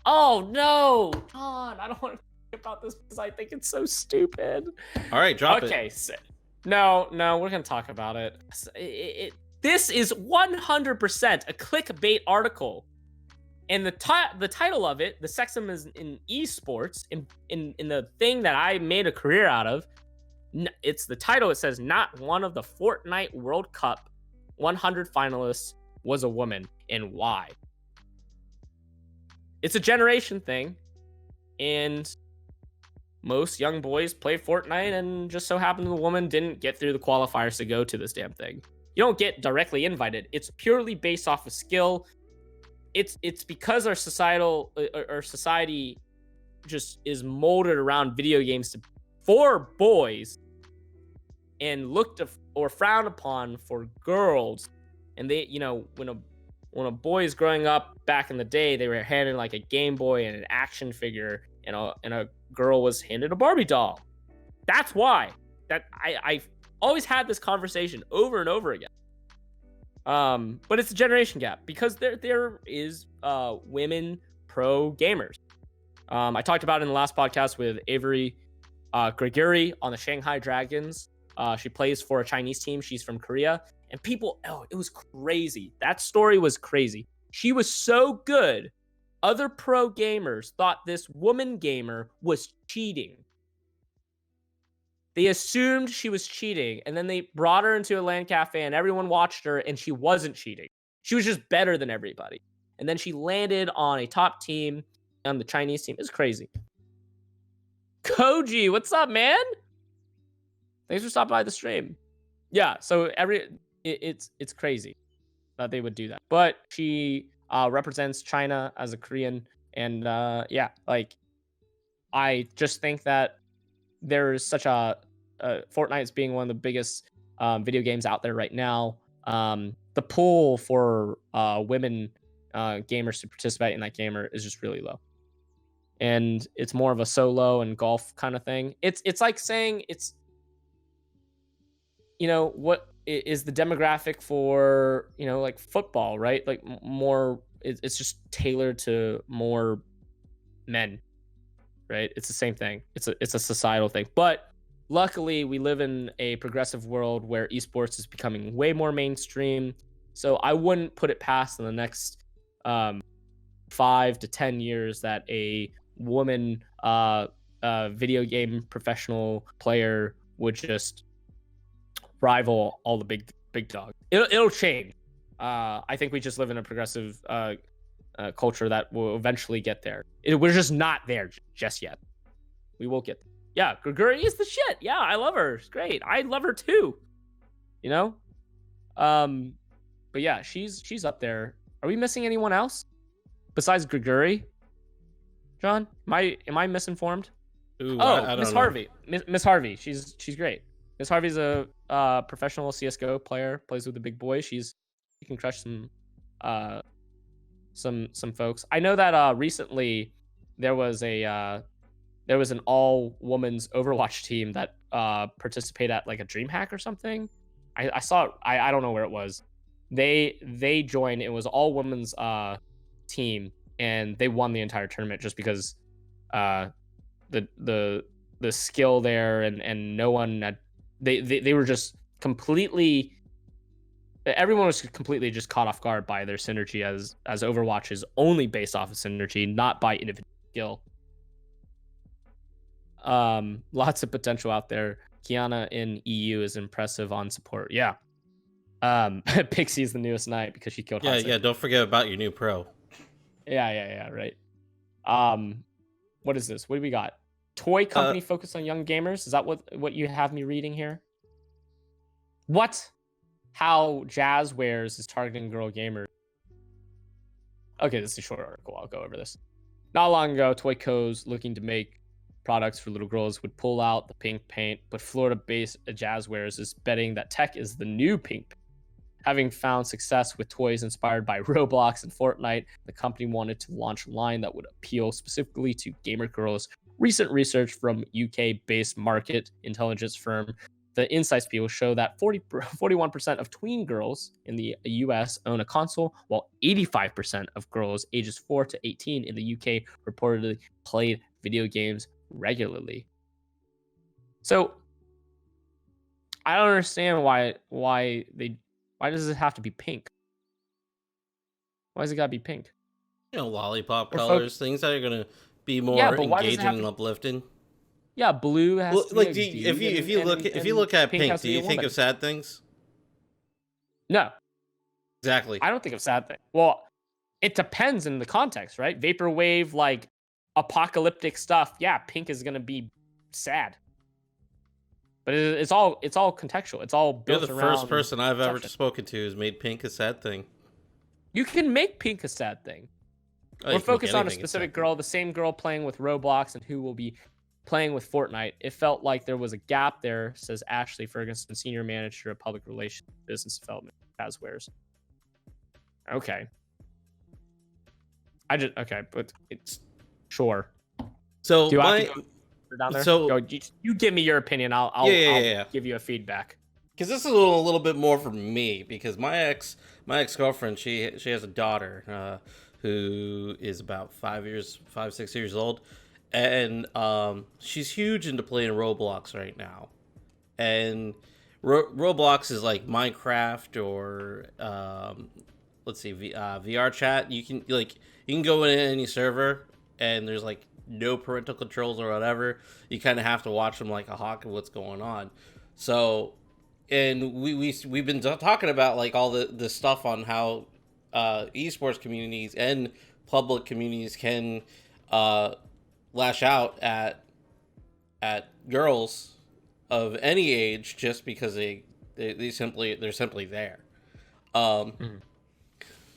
Oh no, John, I don't want to think about this because I think it's so stupid. All right, drop it. Okay, no, we're gonna talk about it. This is 100% a clickbait article, and the title of it, the sexism is in esports, in the thing that I made a career out of. It's the title. It says not one of the Fortnite World Cup 100 finalists was a woman, and why? It's a generation thing, and most young boys play Fortnite, and just so happened the woman didn't get through the qualifiers to go to this damn thing. You don't get directly invited. It's purely based off of skill. It's because our society just is molded around video games for boys, and looked or frowned upon for girls. And they, when a boy is growing up back in the day, they were handed like a Game Boy and an action figure, and a girl was handed a Barbie doll. That's why I've always had this conversation over and over again. But it's a generation gap because there is women pro gamers. I talked about it in the last podcast with Avery Gregory on the Shanghai Dragons. She plays for a Chinese team. She's from Korea. And it was crazy. That story was crazy. She was so good. Other pro gamers thought this woman gamer was cheating. They assumed she was cheating, and then they brought her into a LAN cafe, and everyone watched her, and she wasn't cheating. She was just better than everybody. And then she landed on a top team on the Chinese team. It's crazy. Koji, what's up, man? Thanks for stopping by the stream. Yeah, so it's crazy that they would do that. But she represents China as a Korean, and I just think that there's such a Fortnite is being one of the biggest video games out there right now. The pull for women gamers to participate in that gamer is just really low, and it's more of a solo and golf kind of thing. It's like saying it's, what is the demographic for like football, right? Like more, it's just tailored to more men. Right? It's the same thing. It's a societal thing. But luckily, we live in a progressive world where esports is becoming way more mainstream. So I wouldn't put it past in the next 5 to 10 years that a woman video game professional player would just rival all the big dogs. It'll change. I think we just live in a progressive culture that will eventually get there. We're just not there just yet. We will get there. Yeah, Gregory is the shit. Yeah, I love her. She's great. I love her too. But yeah, she's up there. Are we missing anyone else besides Gregory? John, am I misinformed? Ooh, I Miss Harvey. Miss Harvey. She's great. Miss Harvey's a professional CS:GO player. Plays with the big boys. She can crush some folks. I know that recently there was an all women's Overwatch team that participated at like a DreamHack or something. I saw it. I don't know where it was. They joined. It was all women's team, and they won the entire tournament just because the skill there and no one had, they were just completely. Everyone was completely just caught off guard by their synergy, as Overwatch is only based off of synergy, not by individual skill. Lots of potential out there. Kiana in EU is impressive on support. Yeah. Pixie is the newest knight because she killed Hansa. Yeah, don't forget about your new pro. Yeah, right. What is this? What do we got? Toy company focused on young gamers? Is that what you have me reading here? What? How Jazzwares is targeting girl gamers. Okay, this is a short article. I'll go over this. Not long ago, Toy Co's looking to make products for little girls would pull out the pink paint, but Florida-based Jazzwares is betting that tech is the new pink paint. Having found success with toys inspired by Roblox and Fortnite, the company wanted to launch a line that would appeal specifically to gamer girls. Recent research from UK-based market intelligence firm The Insights people show that 41% of tween girls in the US own a console, while 85% of girls ages 4 to 18 in the UK reportedly played video games regularly. So I don't understand why does it have to be pink? Why does it gotta be pink? Lollipop colors, things that are gonna be more engaging and uplifting. Yeah, blue has to be like if you look at pink, do you think of sad things? No. Exactly. I don't think of sad things. Well, it depends in the context, right? Vaporwave, like apocalyptic stuff. Yeah, pink is gonna be sad. But it's all contextual. It's all built around. You're the first person I've ever spoken to who's made pink a sad thing. You can make pink a sad thing. We're focused on a specific girl, the same girl playing with Roblox, and who will be playing with Fortnite. It felt like there was a gap there, says Ashley Ferguson, Senior Manager of Public Relations Business Development, Haswares. Okay. But it's sure. So Do I have to go down there? So go, you give me your opinion. I'll give you a feedback. Because this is a little bit more for me, because my ex-girlfriend, she has a daughter who is about 6 years old, and she's huge into playing Roblox right now. And Roblox is like Minecraft or let's see, VR chat. You can go in any server, and there's like no parental controls or whatever. You kind of have to watch them like a hawk of what's going on. So, and we've been talking about like all the stuff on how esports communities and public communities can lash out at girls of any age just because they're simply there.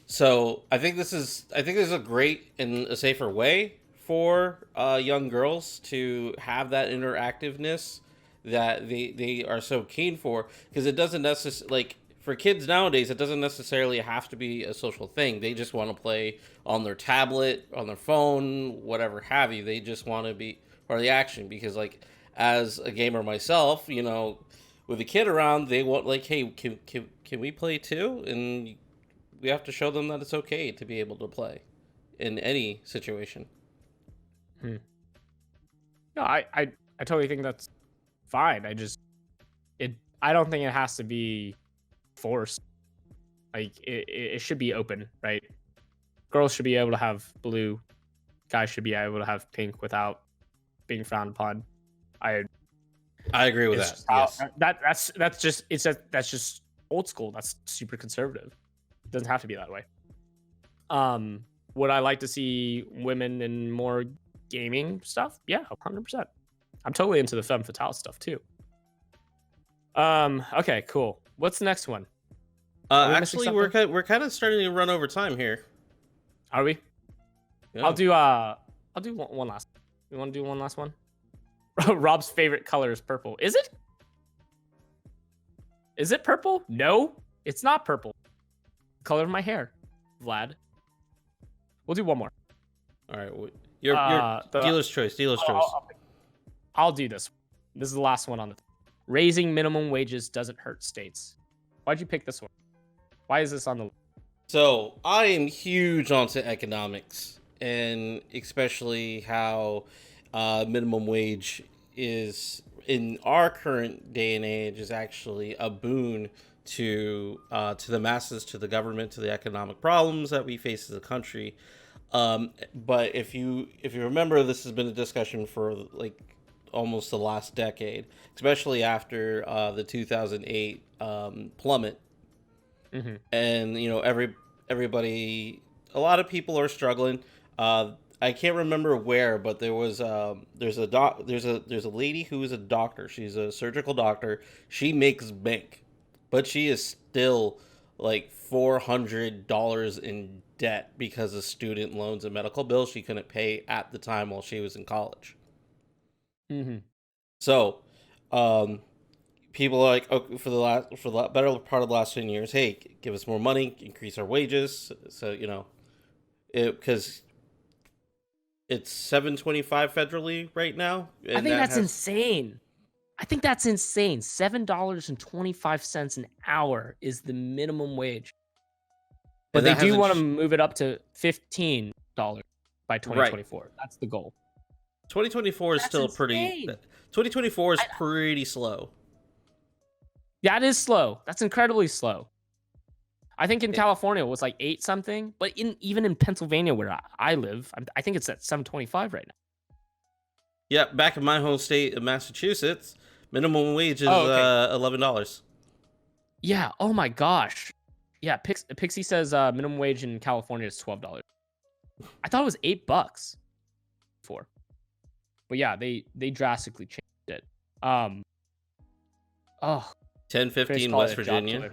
So I think this is a great and a safer way for young girls to have that interactiveness that they are so keen for, because it doesn't necessarily, like, for kids nowadays, it doesn't necessarily have to be a social thing. They just want to play on their tablet, on their phone, whatever have you. They just want to be part of the action, because, like, as a gamer myself, you know, with a kid around, they want, like, hey, can we play too? And we have to show them that it's okay to be able to play in any situation. No, I totally think that's fine. I don't think it has to be forced. Like, it should be open, right? Girls should be able to have blue, guys should be able to have pink without being frowned upon. I agree with that. Yes. That's just old school. That's super conservative. It doesn't have to be that way. Would I like to see women in more gaming stuff? Yeah, 100%. I'm totally into the femme fatale stuff too. Okay, cool. What's the next one? Actually, we're kind of starting to run over time here. Are we? Yeah. I'll do one last. You want to do one last one? Rob's favorite color is purple. Is it? Is it purple? No, it's not purple. Color of my hair, Vlad. We'll do one more. All right, your dealer's choice. I'll do this. This is the last one on the. Raising minimum wages doesn't hurt states. Why'd you pick this one? Why is this on the? So I am huge onto economics, and especially how minimum wage is in our current day and age is actually a boon to the masses, to the government, to the economic problems that we face as a country. But if you remember, this has been a discussion for like almost the last decade, especially after the 2008 plummet. Mm-hmm. And you know, everybody, a lot of people are struggling. I can't remember where, but there's a lady who is a doctor. She's a surgical doctor. She makes bank, but she is still like $400 in debt because of student loans and medical bills she couldn't pay at the time while she was in college. Mm-hmm. So, people are like, okay, for the better part of the last 10 years, hey, give us more money, increase our wages. So, you know, because it's $7.25 federally right now. I think that's insane. $7.25 an hour is the minimum wage. But they do want to move it up to $15 by 2024. Right. That's the goal. 2024 is still pretty. 2024 is pretty slow. That is slow. That's incredibly slow. I think in California it was like 8 something, but even in Pennsylvania where I live, I think it's at 7.25 right now. Yeah, back in my home state of Massachusetts, minimum wage is $11. Yeah. Oh my gosh. Yeah. Pixie says minimum wage in California is $12. I thought it was $8 before. But yeah, they drastically changed it. 10-15 West Virginia.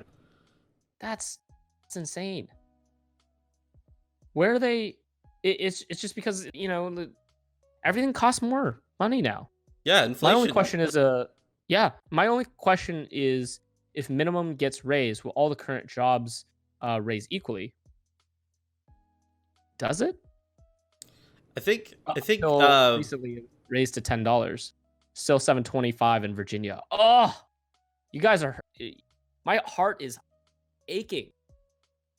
That's insane. Where are they? It's just because, you know, everything costs more money now. Yeah, inflation. My only question is, if minimum gets raised, will all the current jobs raise equally? Does it? I think Until recently raised to $10. Still $7.25 in Virginia. Oh, you guys are. My heart is aching.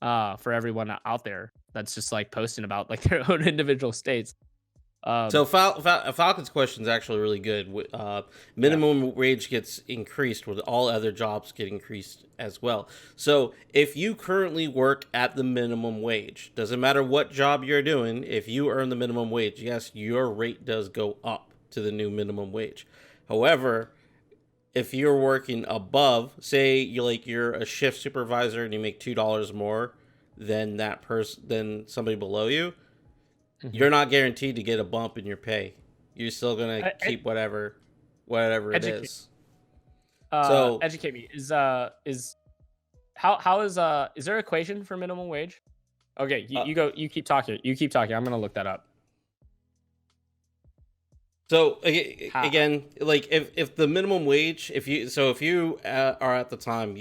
For everyone out there that's just like posting about like their own individual states. So Falcon's question is actually really good. Minimum wage gets increased with all other jobs get increased as well. So if you currently work at the minimum wage, doesn't matter what job you're doing, if you earn the minimum wage, yes, your rate does go up to the new minimum wage. However, if you're working above, say you're a shift supervisor and you make $2 more than than somebody below you, you're not guaranteed to get a bump in your pay. You're still gonna keep whatever it is. So educate me. Is how is there an equation for minimum wage? Okay, you go. You keep talking. I'm gonna look that up. So again, like if the minimum wage, if you are at the time,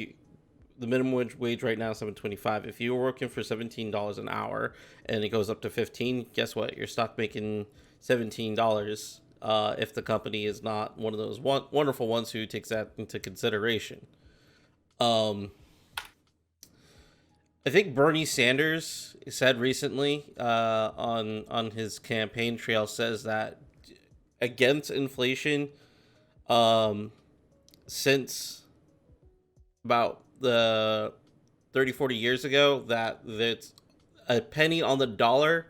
the minimum wage right now is $7.25. If you're working for $17 an hour and it goes up to 15, guess what? You're stuck making $17. If the company is not one of those wonderful ones who takes that into consideration. I think Bernie Sanders said recently on his campaign trail says that against inflation, since about the 30-40 years ago, that's a penny on the dollar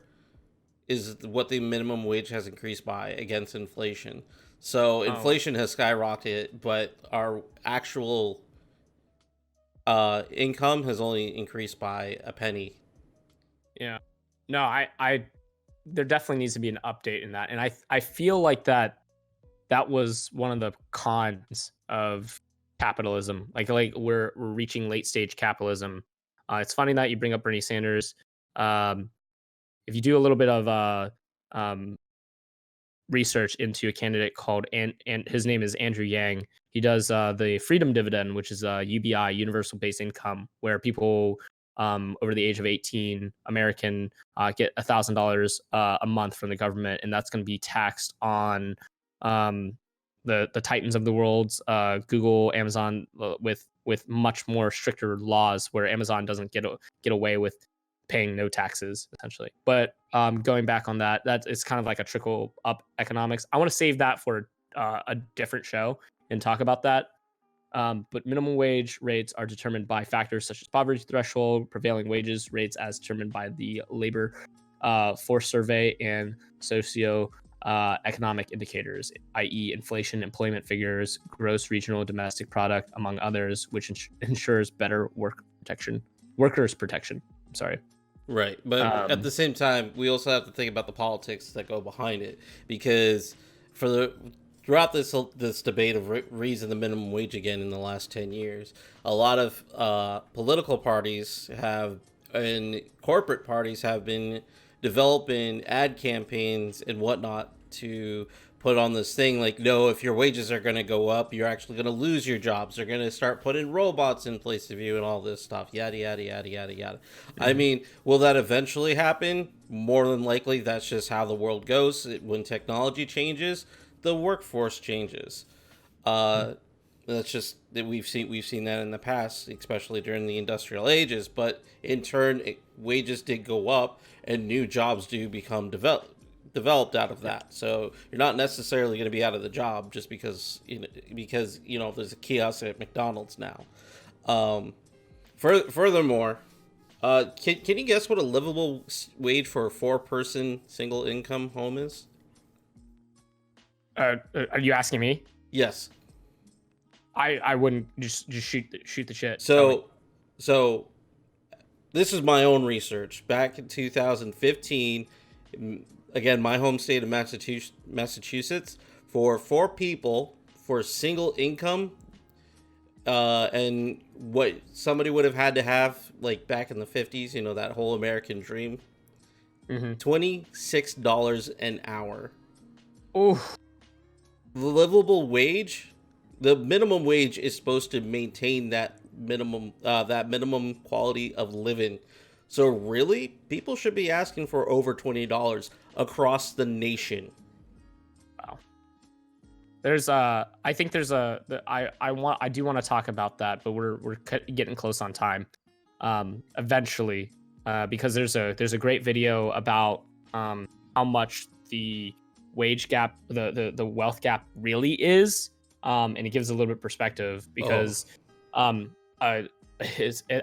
is what the minimum wage has increased by against inflation. So inflation has skyrocketed, but our actual income has only increased by a penny. Yeah. No, I there definitely needs to be an update in that. And I feel like that was one of the cons of capitalism. Like we're reaching late stage capitalism. It's funny that you bring up Bernie Sanders. If you do a little bit of research into a candidate called and his name is Andrew Yang. He does the freedom dividend, which is UBI, universal base income, where people over the age of 18 American get $1,000 a month from the government, and that's going to be taxed on the titans of the world, Google, Amazon, with much more stricter laws, where Amazon doesn't get away with paying no taxes essentially. But going back on that it's kind of like a trickle up economics. I want to save that for a different show and talk about that. But minimum wage rates are determined by factors such as poverty threshold, prevailing wages rates as determined by the labor force survey, and socio economic indicators, i.e. inflation, employment figures, gross regional domestic product, among others, which ensures better workers protection. I'm sorry. Right, but at the same time, we also have to think about the politics that go behind it, because throughout this debate of raising the minimum wage again in the last 10 years, a lot of political parties and corporate parties have been developing ad campaigns and whatnot to put on this thing like, no, if your wages are going to go up, you're actually going to lose your jobs. They're going to start putting robots in place of you and all this stuff, yada, yada, yada, yada, yada. Mm-hmm. I mean, will that eventually happen? More than likely, that's just how the world goes. When technology changes, the workforce changes. That's just that we've seen that in the past, especially during the industrial ages. But in turn, wages did go up, and new jobs do become developed out of that. So you're not necessarily going to be out of the job just because there's a kiosk at McDonald's now. Furthermore, can you guess what a livable wage for a 4-person single income home is? Are you asking me? Yes. I wouldn't just shoot the shit. So this is my own research. Back in 2015, again, my home state of Massachusetts, for 4 people for single income, and what somebody would have had to have like back in the 50s, that whole American dream, $26 an hour. Oh, the livable wage, the minimum wage is supposed to maintain that minimum quality of living. So really, people should be asking for over $20 across the nation. Wow. There's I think there's I do want to talk about that, but we're getting close on time. Eventually, because there's a great video about how much the wage gap, the wealth gap really is, and it gives a little bit of perspective because I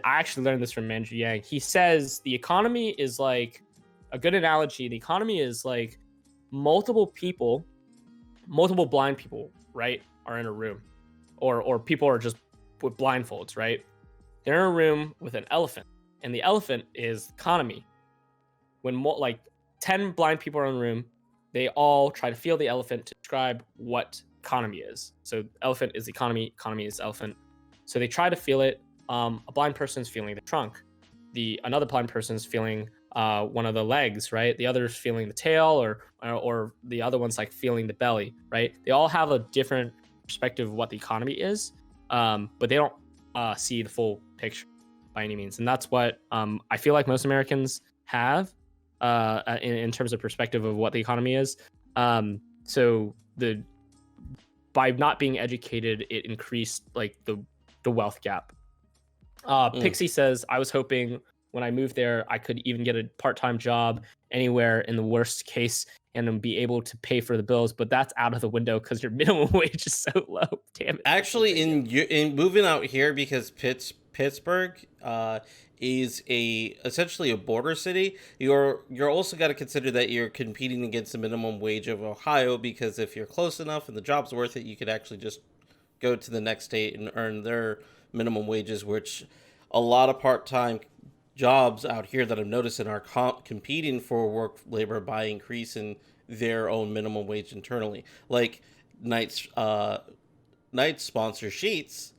actually learned this from Andrew Yang. He says the economy is like a good analogy. The economy is like multiple blind people, right, are in a room, or people are just with blindfolds, right? They're in a room with an elephant, and the elephant is economy. When like 10 blind people are in the room, they all try to feel the elephant to describe what economy is. So elephant is economy, economy is elephant. So they try to feel it. A blind person's feeling the trunk. Another blind person's feeling one of the legs, right? The other's feeling the tail, or the other one's like feeling the belly, right? They all have a different perspective of what the economy is, but they don't see the full picture by any means. And that's what I feel like most Americans have in terms of perspective of what the economy is. So by not being educated, it increased like the wealth gap. Pixie says, I was hoping when I moved there, I could even get a part-time job anywhere in the worst case and then be able to pay for the bills. But that's out of the window because your minimum wage is so low. Damn it. Actually, in moving out here, because Pittsburgh is essentially a border city, you're also got to consider that you're competing against the minimum wage of Ohio, because if you're close enough and the job's worth it, you could actually just go to the next state and earn their minimum wages, which a lot of part-time jobs out here that I'm noticing are competing for work labor by increasing their own minimum wage internally. Like Knight's sponsor sheets,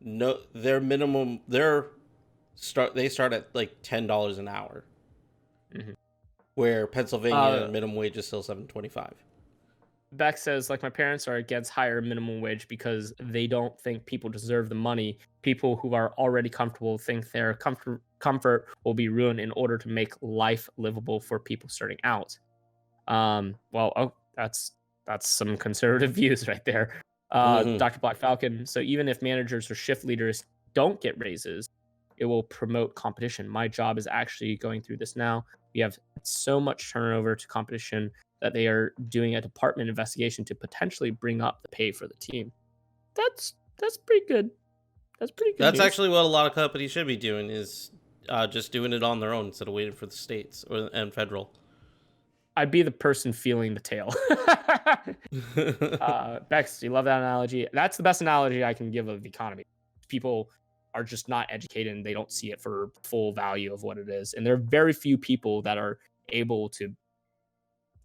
no, their minimum they start at like $10 an hour, where Pennsylvania minimum wage is still $7.25. Beck says, like, my parents are against higher minimum wage because they don't think people deserve the money. People who are already comfortable think their comfort will be ruined in order to make life livable for people starting out. That's some conservative views right there. Dr. Black Falcon. So even if managers or shift leaders don't get raises, it will promote competition. My job is actually going through this now. We have so much turnover to competition that they are doing a department investigation to potentially bring up the pay for the team. That's pretty good. That's pretty good. That's actually what a lot of companies should be doing, is just doing it on their own instead of waiting for the states and federal. I'd be the person feeling the tail. Bex, you love that analogy. That's the best analogy I can give of the economy. People are just not educated and they don't see it for full value of what it is. And there are very few people that are able to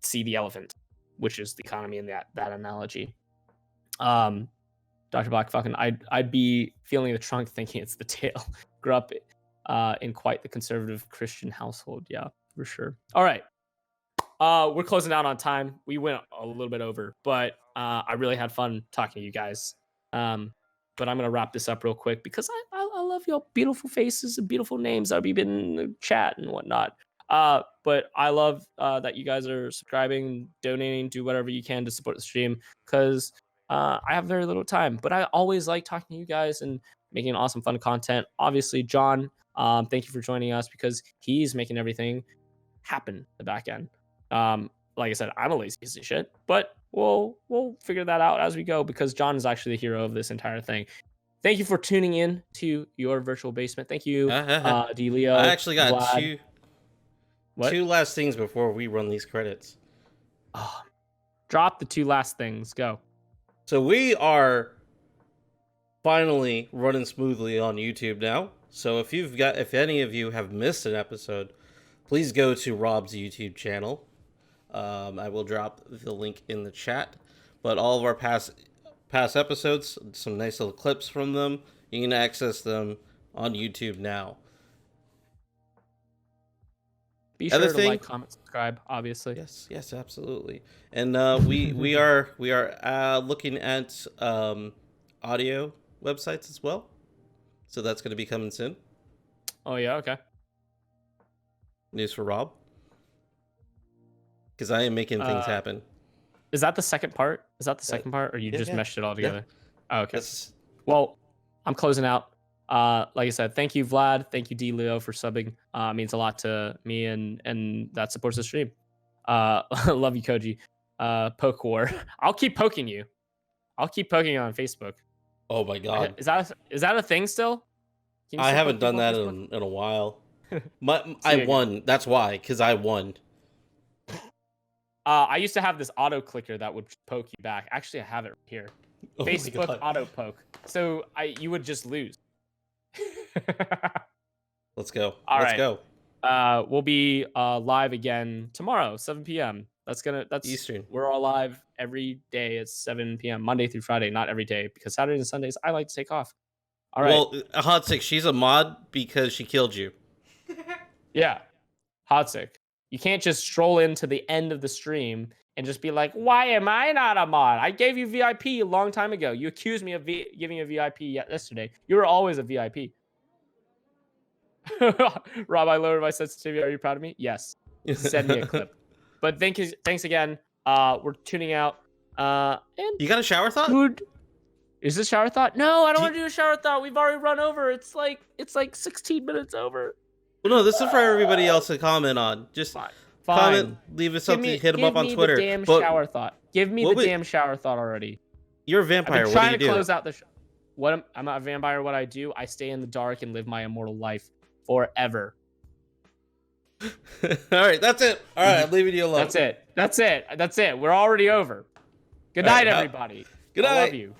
see the elephant, which is the economy in that analogy. Dr. Black fucking, I'd be feeling the trunk thinking it's the tail. Grew up in quite the conservative Christian household. Yeah, for sure. All right. We're closing out on time. We went a little bit over, but I really had fun talking to you guys. But I'm going to wrap this up real quick because I love your beautiful faces and beautiful names that we've been in the chat and whatnot. But I love that you guys are subscribing, donating, do whatever you can to support the stream, because I have very little time. But I always like talking to you guys and making awesome, fun content. Obviously, Jon, thank you for joining us because he's making everything happen the back end. Like I said, I'm a lazy piece of shit, but we'll figure that out as we go because Jon is actually the hero of this entire thing. Thank you for tuning in to your virtual basement. Thank you, DeLeo. I actually got Vlad. two last things before we run these credits. Drop the two last things. Go. So we are finally running smoothly on YouTube now. So if any of you have missed an episode, please go to Rob's YouTube channel. I will drop the link in the chat. But all of our past episodes, some nice little clips from them, you can access them on YouTube now. Be sure Other to thing- like, comment, subscribe, obviously. Yes, absolutely. And we are looking at audio websites as well. So that's going to be coming soon. Oh yeah, okay. News for Rob. Because I am making things happen. Is that the second part? Is that the second part, or you just meshed it all together? Oh, okay. Well, I'm closing out. Like I said, thank you, Vlad. Thank you, D. Leo, for subbing. It means a lot to me, and that supports the stream. Love you, Koji. Poke war. I'll keep poking you. I'll keep poking you on Facebook. Oh my god. Is that a thing still? I haven't done that in a while. I won. That's why, because I won. I used to have this auto clicker that would poke you back. Actually, I have it here. Oh Facebook auto poke. So you would just lose. Let's go. Let's go. We'll be live again tomorrow, 7 p.m. That's Eastern. We're all live every day at 7 p.m. Monday through Friday, not every day, because Saturdays and Sundays I like to take off. All right. Well, Hot Six, she's a mod because she killed you. Yeah. Hot Sick. You can't just stroll into the end of the stream and just be like, why am I not a mod? I gave you VIP a long time ago. You accused me of giving a VIP yesterday. You were always a VIP. Rob, I lowered my sensitivity. Are you proud of me? Yes. Send me a clip. But thanks again. We're tuning out. And you got a shower thought? Dude, is this shower thought? No, I don't want to do a shower thought. We've already run over. It's like 16 minutes over. Well, no, this is for everybody else to comment on. Just comment, leave us something, hit them up on Twitter. Give me the damn shower thought. Give me the damn shower thought already. You're a vampire. I'm what do you trying do? to close out the I'm not a vampire. What I do, I stay in the dark and live my immortal life forever. All right, that's it. All right, I'm leaving you alone. That's it. We're already over. Good night, everybody. Good night. I love you.